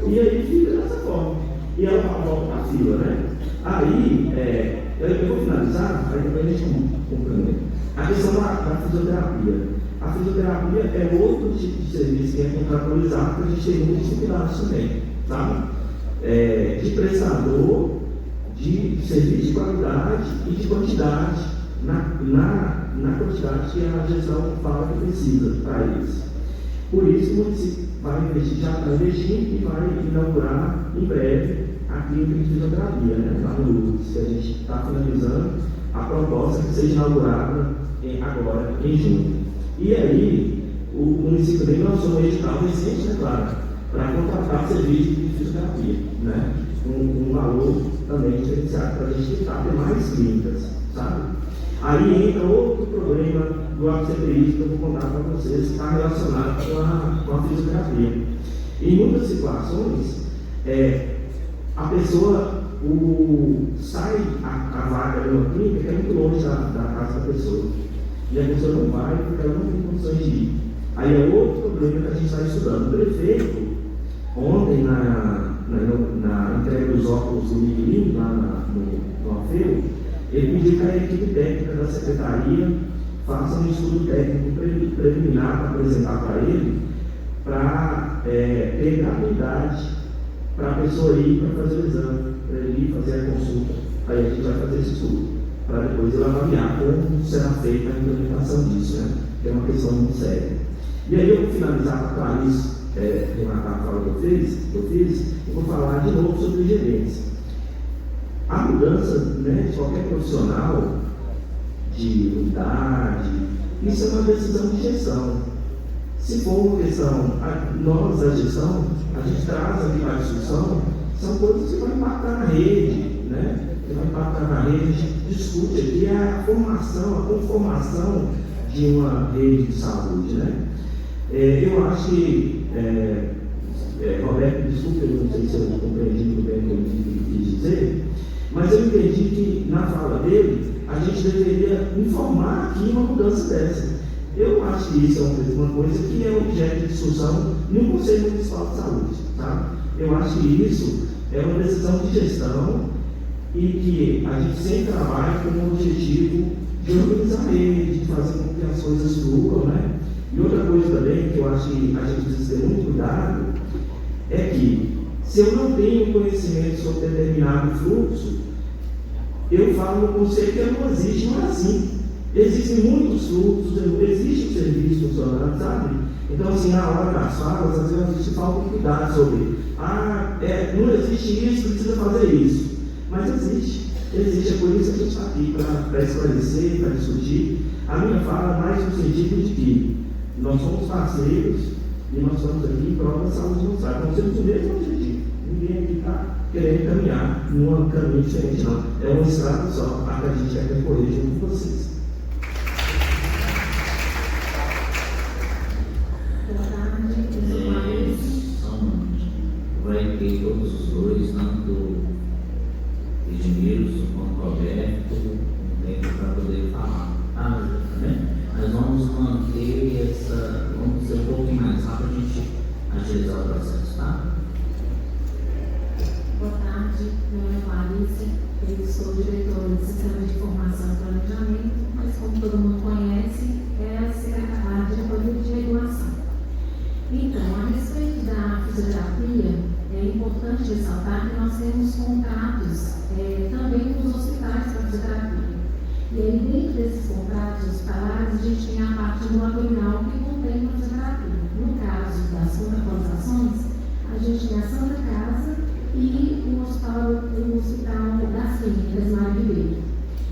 E aí fica dessa forma. E ela volta para a fila, né? Aí, eu vou finalizar, aí depois a gente complementa. A questão da fisioterapia. A fisioterapia é outro tipo de serviço que é contratualizado, porque a gente tem muitas dificuldades também, sabe? De prestador, de serviço de qualidade e de quantidade, na quantidade que a gestão fala que precisa para isso. Por isso, o município vai investir, já está investindo e vai inaugurar em breve a clínica de fisioterapia, né? Lá no Lourdes, que a gente está finalizando a proposta que seja inaugurada agora em junho. E aí, o município também lançou um edital recente, né, claro, para contratar serviço de fisioterapia, né? Um valor também diferenciado para a gente tentar ter mais clínicas, sabe? Aí entra outro problema do absenteísmo que eu vou contar para vocês, que está relacionado com a fisioterapia. Em muitas situações, a pessoa sai a vaga de uma clínica que é muito longe da casa da pessoa. E a pessoa não vai porque ela não tem condições de ir. Aí é outro problema que a gente está estudando. O prefeito, ontem, na entrega dos óculos do Miguelinho, lá no Alfeu, ele pediu que a equipe técnica da secretaria faça um estudo técnico preliminar para apresentar para ele, para ter gratuidade para a pessoa ir para fazer o exame, para ele ir fazer a consulta. Aí a gente vai fazer esse estudo, para depois ele avaliar como será feita a implementação disso, né? Que é uma questão muito séria. E aí eu vou finalizar com a Clarice, rematar a fala que eu fiz, e vou falar de novo sobre gerência. A mudança, né, de qualquer profissional de unidade, isso é uma decisão de gestão. Se for uma questão, nós da gestão, a gente traz aqui para a discussão, são coisas que vão impactar na rede, né? Que vai impactar na rede, a gente discute aqui a formação, a conformação de uma rede de saúde, né? Eu acho que, Roberto, desculpe, eu não sei se eu compreendi muito bem o que ele quis dizer, mas eu entendi que na fala dele, a gente deveria informar aqui uma mudança dessa. Eu acho que isso é uma coisa que é objeto de discussão no Conselho Municipal de Saúde, tá? Eu acho que isso é uma decisão de gestão e que a gente sempre trabalha com o objetivo de organizar a rede, de fazer com que as coisas fluam, né? E outra coisa também que eu acho que a gente precisa ter muito cuidado é que, se eu não tenho conhecimento sobre determinado fluxo, eu falo no conselho que não existe, não é assim. Existem muitos fluxos, existe o serviço funcionando, sabe? Então, assim, na hora das falas, às vezes a gente falta um cuidado sobre, não existe isso, precisa fazer isso. Mas existe, é por isso que a gente está aqui, para esclarecer, para discutir. A minha fala mais no sentido de que nós somos parceiros e nós estamos aqui em prol da saúde mental. Nós temos o mesmo objetivo. Ninguém aqui está querendo caminhar num caminho diferente, não. É uma estrada só, a que a gente quer percorrer junto com vocês. Vai ter todos os dois, tanto Edmilson quanto Roberto, um tempo para poder falar. Nós vamos manter vamos ser um pouquinho mais rápido para a gente agilizar o processo, tá? Boa tarde, meu nome é Clarice, eu sou diretora do Sistema de Informação e Planejamento, mas como todo mundo conhece, é a diretoria de regulação. Então, a respeito da fisioterapia, é importante ressaltar que nós temos contratos também com os hospitais para fisioterapia. E aí, dentro desses contratos hospitalares, a gente tem a parte do abdominal que contém a fisioterapia. No caso das contratualizações, a gente tem a Santa Casa e o Hospital das Clínicas, Mário Ribeiro.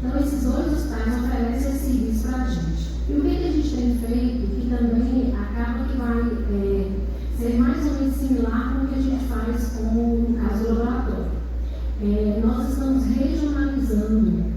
Então, esses dois hospitais oferecem esse serviço para a gente. E o que a gente tem feito, que também acaba que vai ser mais ou menos similar com o que a gente faz no caso do laboratório. Nós estamos regionalizando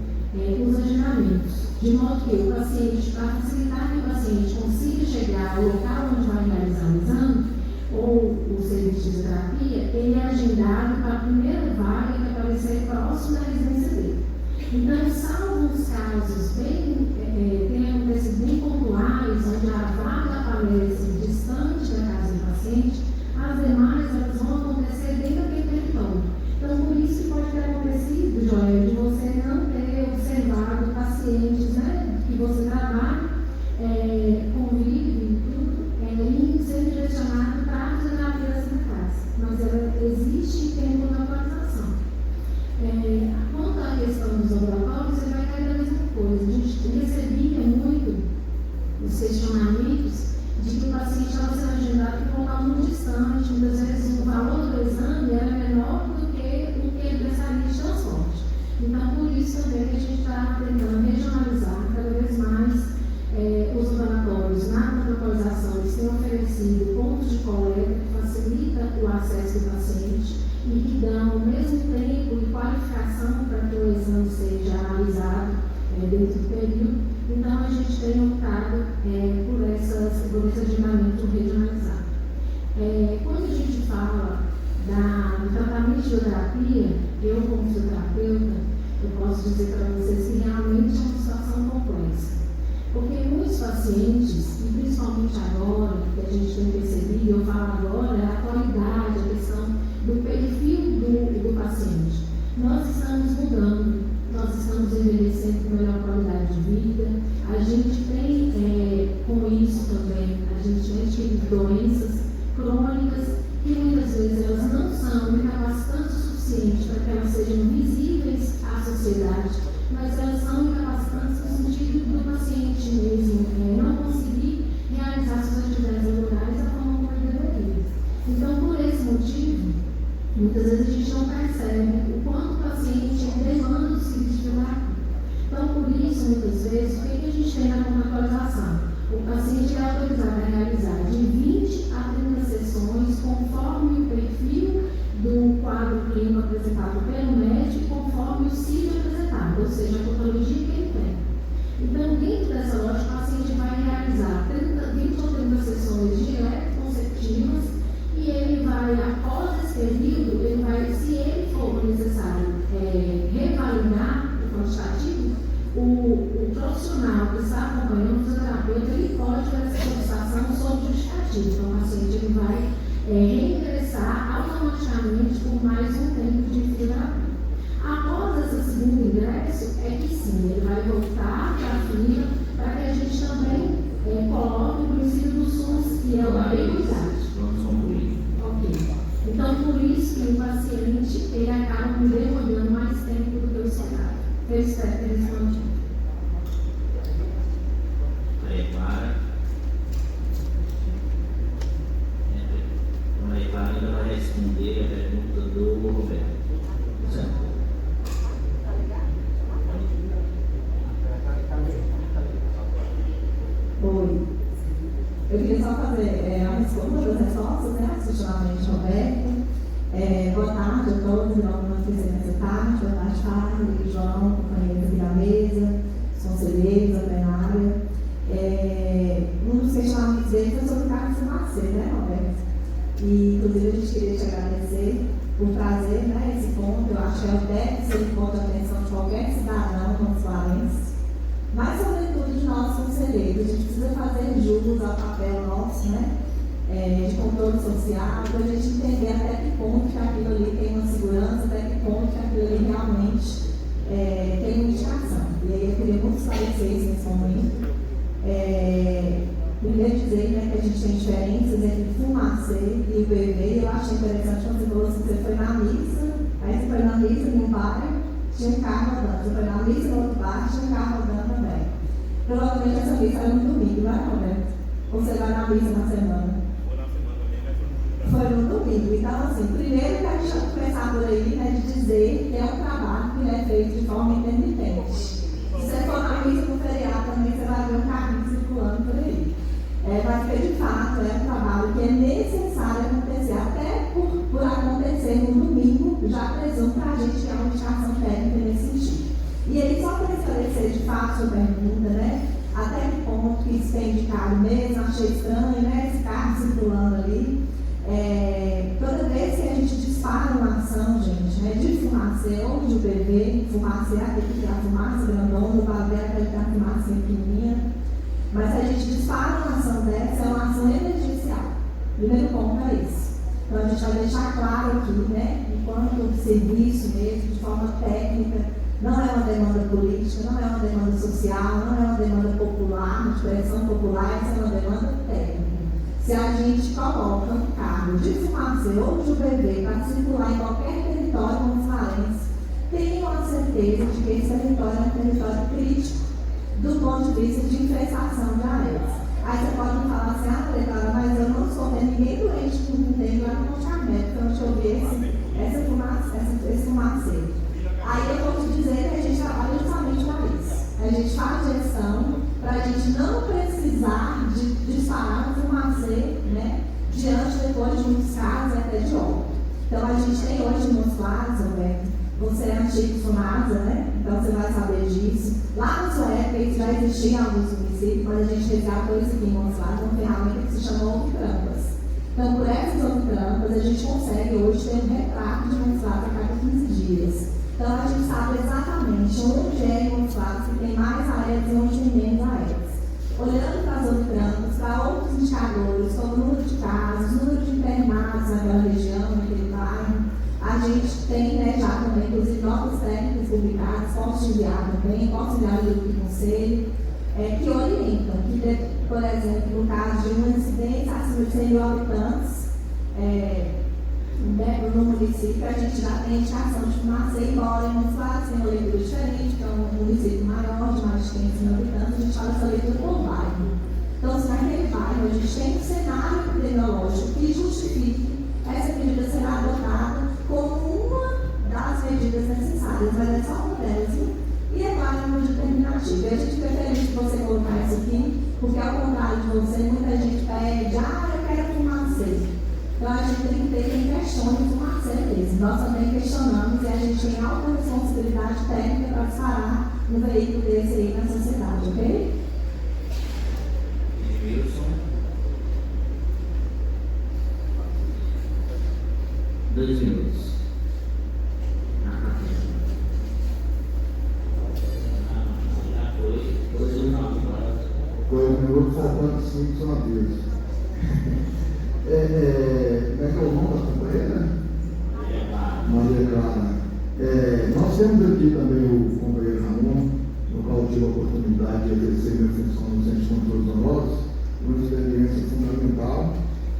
os agendamentos, de modo que o paciente, para facilitar que o paciente consiga chegar ao local onde vai realizar o exame ou o serviço de terapia, ele é agendado para a primeira vaga que aparecer próximo da residência dele. Então, salvo os casos tenham acontecido bem pontuais, onde a vaga aparece distante da casa do paciente, as demais elas vão acontecer dentro daquele território. Então, por isso que pode ter acontecido, Joel, de você não ter observado pacientes, né, que você trabalha, convive e tudo, e ser direcionado para a fisioterapia da sua casa. Mas existe tempo de atualização. Quanto à questão dos laboratórios, você vai cair da mesma coisa. A gente recebia muito os questionamentos de que o paciente estava sendo agendado em um local muito distante, muitas vezes o valor do exame era menor do que o que ele precisaria de transporte. Então, por isso também que a gente está tentando regionalizar cada vez mais os laboratórios na protocolização. Eles têm oferecido pontos de coleta que facilita o acesso do paciente e que dão o mesmo tempo e qualificação para que o exame seja analisado dentro do período. Então, a gente tem optado por esse agendamento regionalizado. Quando a gente fala do tratamento de fisioterapia, eu como fisioterapeuta, eu posso dizer para vocês que realmente é uma situação complexa. Porque muitos pacientes, e principalmente agora, que a gente tem percebido, eu falo agora, é a qualidade, a questão do perfil do paciente. Nós estamos mudando, nós estamos envelhecendo com melhor qualidade de vida, a gente tem, com isso também, a gente tem doenças crônicas que muitas vezes elas não são incapacitantes o suficiente para que elas sejam visíveis à sociedade, mas elas são incapacitantes no sentido do paciente mesmo não conseguir realizar suas atividades laborais da forma como ele deveria. Então, por esse motivo, muitas vezes a gente não percebe o quanto o paciente demanda do serviço de terapia. Então, por isso, muitas vezes, o que a gente tem na contratualização? O paciente é autorizado a realizar de 20 a 30 sessões, conforme o perfil do quadro clínico apresentado pelo médico, conforme o CID apresentado, ou seja, a patologia que ele tem. Então, dentro dessa lógica, o paciente vai realizar 20 ou 30 sessões direto consecutivas e ele vai, após esse período, ele vai, se ele for necessário revalidar o quantitativo, o profissional que está acompanhando o fisioterapeuta, ele pode fazer essa solicitação sob justificativa. Então, o paciente ele vai reingressar automaticamente por mais um tempo de fisioterapia. Após esse segundo ingresso, é que sim, ele vai voltar para a fila para que a gente também coloque o princípio do SUS, que é a equidade. Vamos concluir. Ok. Então, por isso que o paciente ele acaba demorando mais tempo do que o esperado. Eu espero que ele responda. Eu queria só fazer uma das respostas, né, aos questionamentos de Roberto. Boa tarde a todos, em nome da presença tarde, boa tarde, Fábio, João, companheiros aqui da mesa, os conselheiros, a plenária. Um dos questionamentos dele foi sobre o cargo de fumaceiro, né, Roberto? E, inclusive, a gente queria te agradecer por trazer, né, esse ponto. Eu acho que deve ser um ponto de atenção de qualquer cidadão consulense, mas, sobretudo, de nós conselheiros. A gente precisa fazer jus ao papel nosso, né, de controle social, para a gente entender até que ponto que aquilo ali tem uma segurança, até que ponto que aquilo ali realmente tem uma indicação. E aí eu queria muito esclarecer isso nesse momento. Primeiro dizer, né, que a gente tem diferenças entre fumaceiro e o PV. Eu achei interessante quando você falou assim, você foi na missa, aí você foi na missa em um bairro, tinha um carro andando. Você foi na missa em outro bairro, tinha um carro andando também. Provavelmente essa missa era no domingo, não é, Roberto? Ou você vai na missa na semana? Foi no domingo. Então, assim, primeiro que a gente vai começar por aí, né, de dizer que é um trabalho que é feito de forma intermitente. Se você for na missa no feriado também, você vai ver um carrinho circulando por aí. Mas que de fato é um trabalho que é necessário acontecer, até por acontecer no domingo, já presumo para a gente que é uma indicação técnica nesse sentido. E aí, só para esclarecer de fato sua pergunta, né, até que ponto que isso tem indicado mesmo, achei estranho, né, esse carro circulando ali. Toda vez que a gente dispara uma ação, gente, né, de fumaceiro ou de UPV, fumaceiro é aquele que tem a fumaça grandona, o babé é aquele que tem a fumaça pequenininha. Mas se a gente dispara uma ação dessa, é uma ação emergencial. Primeiro ponto é isso. Então a gente vai deixar claro aqui, né, enquanto serviço mesmo, de forma técnica, não é uma demanda política, não é uma demanda social, não é uma demanda popular, de pressão popular, essa é uma demanda técnica. Se a gente coloca um carro de fumaceiro ou de UPV para circular em qualquer território consulense, tenham a certeza de que esse território é um território crítico do ponto de vista de infestação de Aedes. Aí você pode me falar assim, Clara, mas eu não sou vendo ninguém doente com dengue lá no Monte Carmelo, então deixa eu ver esse fumaceiro. Aí eu vou te dizer que a gente trabalha justamente para isso. A gente faz gestão para a gente não precisar de disparar um fumaceiro, né, diante depois de muitos casos até de óbito. Então a gente tem hoje em Montes, Roberto, você é antigo FUNASA, né? Então você vai saber disso. Lá na sua época, isso já existia em alguns municípios, quando a gente resgatou isso aqui em Montes, uma ferramenta que se chama Ovitrampas. Então, por essas Ovitrampas, a gente consegue hoje ter um retrato de Montes a cada 15 dias. Então, a gente sabe exatamente onde é em Montes que tem mais Aedes e onde tem menos Aedes. Olhando para as Ovitrampas, para outros indicadores, como o número de casos, número de internados naquela região, naquele bairro, a gente tem, né, já também, inclusive, notas técnicas publicadas, posso enviar também, posso enviar o livro do conselho, que orientam, que, por exemplo, no caso de uma incidência acima de 100 mil habitantes, no município, a gente já tem indicação de fumaceiro, embora em muitos lados tenha uma leitura diferente, que é um município maior, de mais de 500 mil habitantes, a gente faz essa leitura por bairro. Então, se naquele bairro a gente tem um cenário epidemiológico que justifique essa medida ser adotada como uma das medidas necessárias, mas é só uma delas, e é claro, uma determinativa. E a gente prefere que você colocar isso aqui, porque ao contrário de você, muita gente pede, eu quero fumaceiro. Então a gente tem que ter quem questione o fumaceiro mesmo. Nós também questionamos e a gente tem alta responsabilidade técnica para disparar um veículo desse aí na sociedade, ok? Wilson. 2 minutos. Foi minuto faltando 5 só uma vez. Como é que é o nome da companheira? Maria Clara. Nós temos aqui também o companheiro Ramon, no qual eu tive a oportunidade de exercer minha função no Centro de Controle Zoonoses, uma experiência fundamental,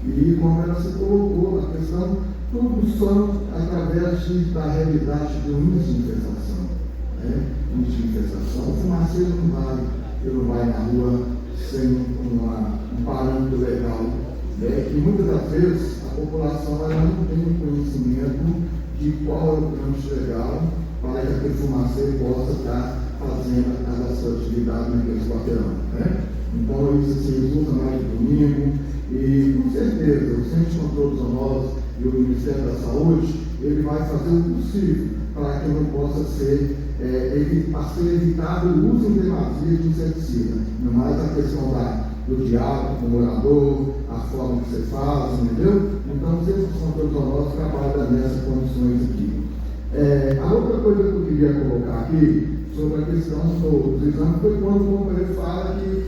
e como ela se colocou na questão, tudo são através da realidade do índice de infestação. Índice de infestação. O fumaceiro não vai na rua sem um parâmetro legal. E muitas das vezes a população ela não tem conhecimento de qual é o trâmite legal para que aquele fumaceiro possa estar fazendo a sua atividade naquele quarteirão. Então eles usam mais de domingo, agente de controle zoonose e o Ministério da Saúde, ele vai fazer o possível para que não possa ser, evitado o uso em demasia de inseticida. Não mais a questão do diálogo com o morador, a forma que você faz, entendeu? Então, os agentes de controle zoonose trabalham nessas condições aqui. A outra coisa que eu queria colocar aqui, sobre a questão dos exames, foi quando o companheiro fala que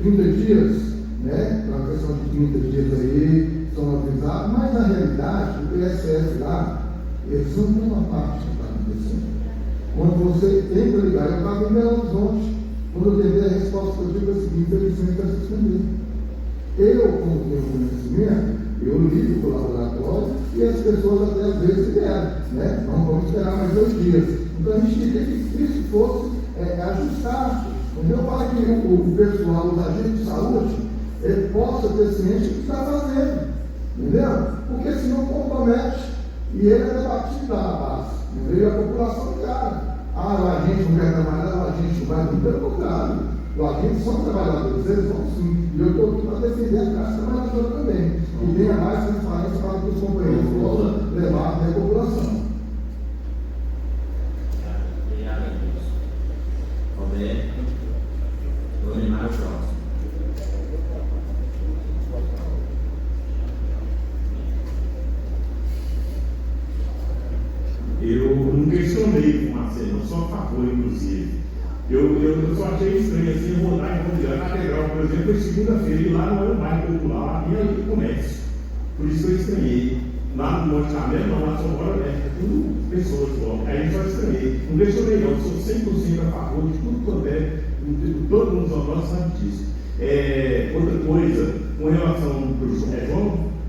30 dias, né, a questão de 30 dias aí, são avisados, mas na realidade, o PSF lá, eles não têm uma parte que está acontecendo. Quando você tenta ligar, eu estava em Belo Horizonte, quando eu tentei a resposta que eu tive é a seguinte: infelizmente vai suspender. Eu, como tenho conhecimento, eu ligo para o laboratório e as pessoas até às vezes liberam, né? Não vamos esperar mais 2 dias. Então a gente queria que isso fosse ajustado, entendeu? Para que o pessoal, os agentes de saúde, possa ter ciência do que está fazendo, entendeu? Porque senão compromete e ele é debatido lá na base, entendeu? E a população cara. O agente não quer trabalhar, o agente não vai, pelo contrário. O agente são trabalhadores, eles vão sim. E eu estou aqui para defender a classe trabalhadora também. E tenha mais transparência para que os companheiros possam levar até a população. Obrigado, Deus. Roberto, vou animar o próximo. Eu não questionei com o Marcelo, eu sou a favor, inclusive. Eu só achei estranho assim, rodar em Rodrigo. A Catedral, por exemplo, foi segunda-feira e lá não era um bairro popular, lá tinha ali comércio. Por isso eu estranhei. Lá no Monte Carmelo, não, lá só mora aberta, tudo pessoas só. Aí eu só estranhei. Não questionei, não, eu sou 100% a favor de tudo quanto todo mundo só nós sabe disso. Outra coisa, com relação ao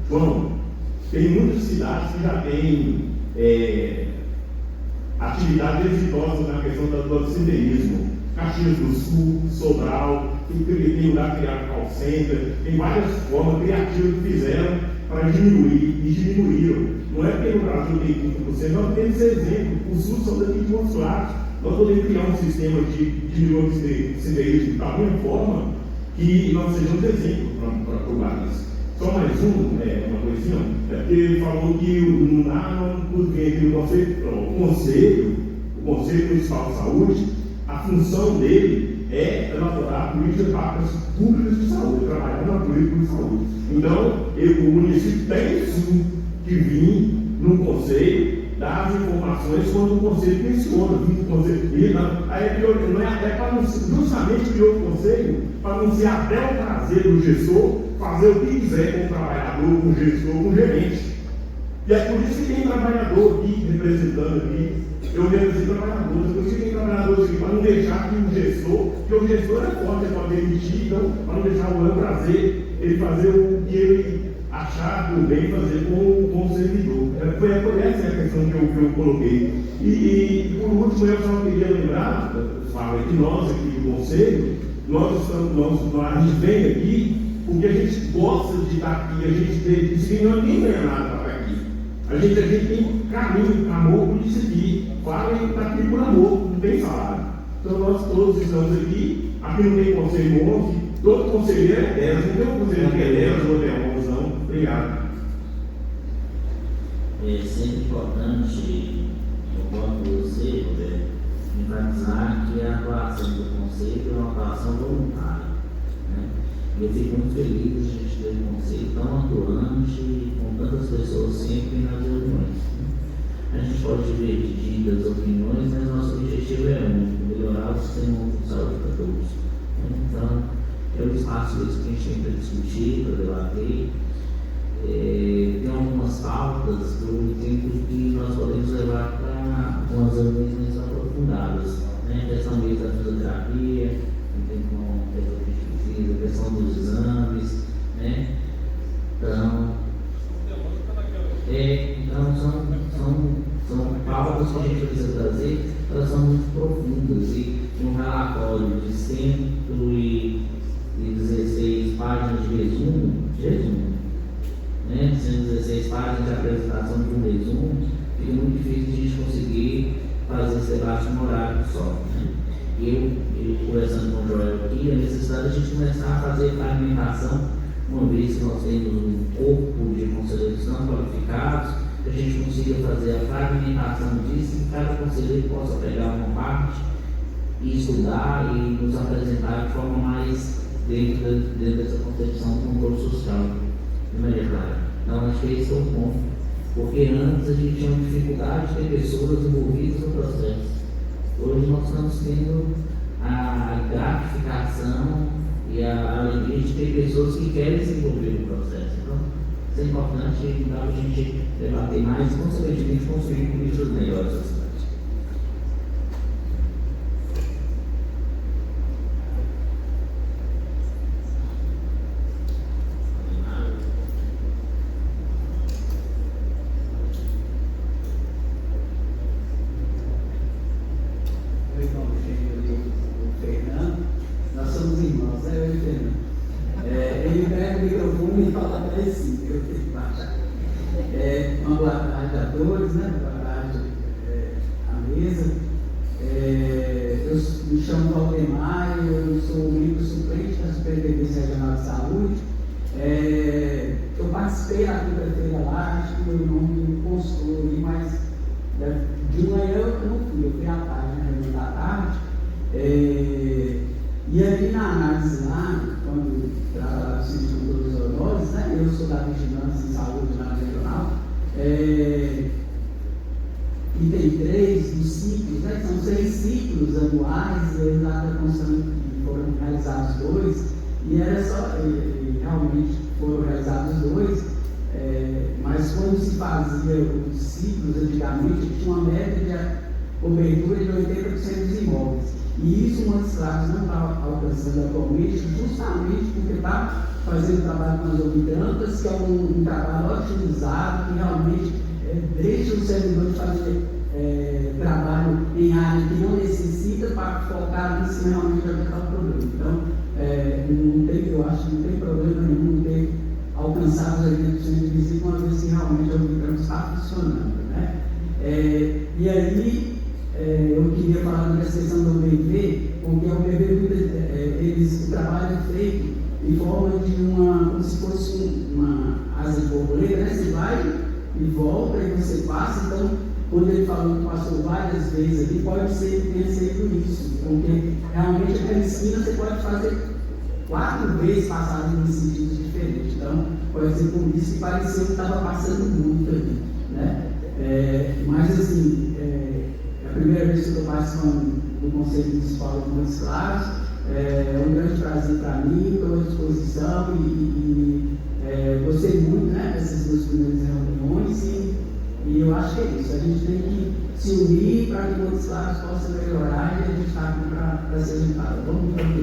João, tem muitas cidades que já têm atividades exitosas na questão do senderismo. Caxias do Sul, Sobral, tem lugar criado call center, tem várias formas criativas que fizeram para diminuir e diminuíram. Não é porque no Brasil tem 30%, nós temos esse exemplo. O Sul são daqui de Montes Claros. Nós podemos criar um sistema de diminuir o senderismo de tal forma que nós sejamos exemplo para provar isso. Só mais uma coisinha, porque ele falou que lá no Conselho Municipal de Saúde, a função dele é elaborar políticas públicas de saúde, trabalhar na política de saúde. Então, o município tem sim que vir no Conselho dar as informações quando o Conselho questiona. Não é até para justamente criou o Conselho para não ser até o prazer do gestor fazer o que quiser com o trabalhador, com o gestor, com o gerente. E é por isso que tem trabalhador aqui representando aqui. Eu represento trabalhadores, por isso que tem trabalhadores aqui, para não deixar que o gestor, porque o gestor é forte, ele pode demitir, então, para não deixar o prazer, ele fazer o que ele achar por bem fazer com o servidor. Foi essa a questão que eu coloquei. E por último, eu só queria lembrar, fala que nós aqui do Conselho, a gente vem aqui porque a gente gosta de estar aqui, a gente diz que ninguém ganha nada para estar aqui. A gente tem carinho, amor por isso aqui. Fala e está aqui por amor, não tem salário. Então nós todos estamos aqui não tem conselho 11, todo conselheiro é 10, não tem um conselheiro que é 10, outro é 11, não. Obrigado. É sempre importante, eu concordo com você, Roberto, enfatizar que a atuação do conselho é uma atuação voluntária. Eu fico muito feliz de a gente ter um conselho tão atuante, com tantas pessoas sempre nas reuniões. A gente pode divergir das opiniões, mas nosso objetivo é melhorar o sistema de saúde para todos. Então, é o espaço que a gente tem para discutir, para debater. Tem algumas pautas do tempo que nós podemos levar para umas reuniões mais aprofundadas. A questão mesmo da fisioterapia, a questão dos exames, né? Então são pautas que a gente precisa trazer, elas são muito profundas e um relatório de 116 páginas de resumo, né? 116 páginas de apresentação de um resumo, fica muito difícil de a gente conseguir fazer esse debate no horário só, né? Eu conversando com o Joel aqui, a necessidade de a gente começar a fazer fragmentação uma vez que nós temos um corpo de conselheiros não qualificados, que a gente consiga fazer a fragmentação disso e cada conselheiro possa pegar uma parte e estudar e nos apresentar de forma mais dentro dessa concepção do controle social de Maria Clara. Então, acho que esse é o ponto, porque antes a gente tinha uma dificuldade de ter pessoas envolvidas no processo. Hoje nós estamos tendo a gratificação e a alegria de ter pessoas que querem se envolver no processo. Então, isso é importante para a gente debater mais e, consequentemente, construir políticas melhores na cidade. Nós somos irmãos, né, eu e Fernando? Ele pega o microfone e fala para ele sim, eu tenho que baixar. Uma boa tarde a todos, né? Boa tarde à mesa. Eu me chamo Valdemar, eu sou membro suplente da Superintendência Regional de Saúde. Eu participei na quinta-feira lá, acho que meu nome constou ali, mas de manhã eu não fui, eu fui à tarde, na reunião da tarde. E ali na análise lá, quando trata do Centro de Controle dos Zoonoses, né, eu sou da Vigilância em Saúde na regional, e tem 3 dos ciclos, né, são 6 ciclos anuais, e lá constando que foram realizados 2, e era só, realmente foram realizados 2, mas quando se fazia os ciclos, antigamente, tinha uma média de cobertura de 80% dos imóveis. E isso o Montes não está alcançando atualmente, justamente porque está fazendo trabalho com as orbitantas, que é um trabalho otimizado, que realmente deixa o servidor de fazer trabalho em área que não necessita para focar nisso e realmente ajudar o problema. Então, eu acho que não tem problema nenhum ter alcançado os 80% de visita, uma vez que realmente a orbitante está funcionando. Né? E aí, eu queria falar da questão do UBV, porque o UBV, o trabalho é feito em forma de como se fosse uma asa de borboleta, né? Você vai e volta e você passa. Então, quando ele falou que passou várias vezes ali, pode ser que tenha sido isso, porque realmente aquela esquina você pode fazer 4 vezes passar ali em sentidos diferentes. Então, pode ser por isso que pareceu que estava passando muito ali, né? Mas assim, a primeira vez que eu estou participando do Conselho Municipal de Montes Claros, é um grande prazer para mim, estou à disposição e gostei muito, né, dessas 2 primeiras reuniões e eu acho que é isso, a gente tem que se unir para que Montes Claros possa melhorar e a gente está aqui para ser ajudado. Vamos para o que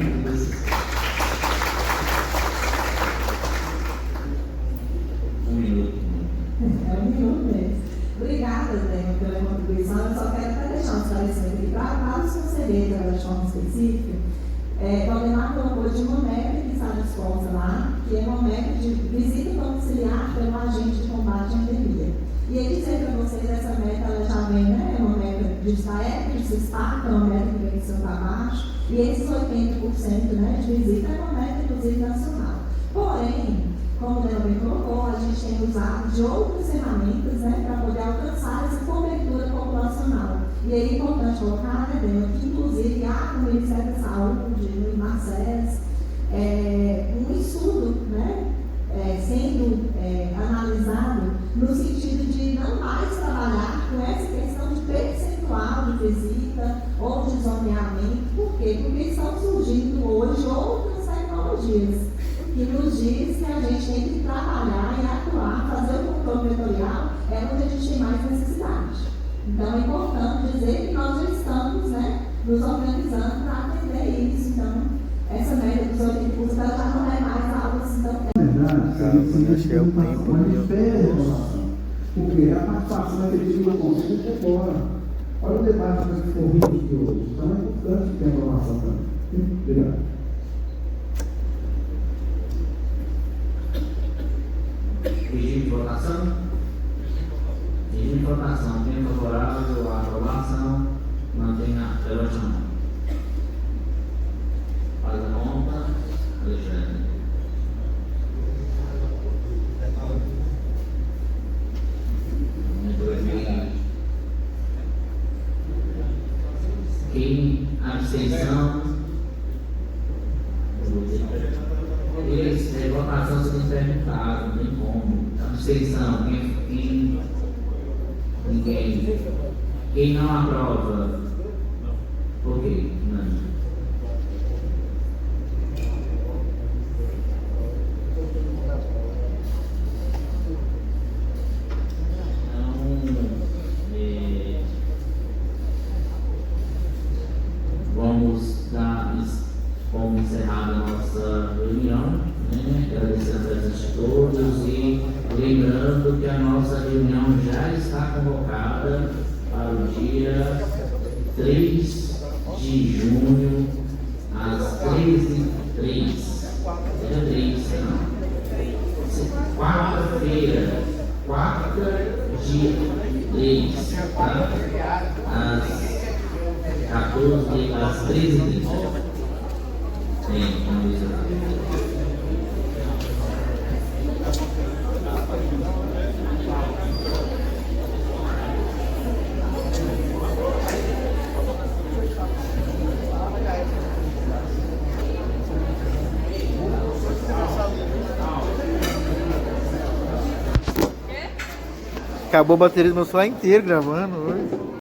Um minuto. É 1 minuto mesmo. Obrigada, Débora, pela contribuição. Eu só quero até deixar um esclarecimento aqui para os conselheiros, de forma específica. O Valdemar colocou de uma meta que está disposta lá, que é uma meta de visita domiciliar pelo agente de combate à endemia. E aí dizer para vocês, essa meta ela já vem, né? É uma meta de SAEP, de SESPAC, é uma meta que vem de cima para baixo, e esses 80%, né, de visita é uma meta, inclusive, nacional. Porém, como o Débora colocou, a gente tem usado de outras ferramentas, né, para poder alcançar essa cobertura populacional. E aí é importante colocar, né, Débora, que inclusive há com o Ministério da Saúde, no IMACES, um estudo, né, sendo analisado no sentido de não mais trabalhar com essa questão de percentual de visita ou de zoneamento. Por quê? Porque estão surgindo hoje outras tecnologias que nos diz que a gente tem que trabalhar e atuar, fazer o controle vetorial, onde a gente tem mais necessidade. Então é importante dizer que nós já estamos, né, nos organizando para atender isso. Então, essa média dos 80% já não é mais algo assim tão acho que é o tempo. Porque a participação efetiva do Conselho é fora. Olha o debate que foi horrível de hoje. Então é importante que tenha aprovação também. Obrigado. Regime de votação? Regime de votação. Quem é favorável à aprovação, mantenha a levante a mão. Faz a conta. Alexandre. sendo perguntado, não tem como. Abstenção, ninguém. Quem não aprova? Por quê? Não. Vamos dar como encerrada a nossa reunião, né? Agradecendo a presença de todos e lembrando que a nossa reunião já está convocada para o dia 3 de junho, às 13h03. Dia 3, não. Quarta-feira, 4 de 3, tá? Às 13h30. Acabou a bateria do meu celular inteiro gravando hoje.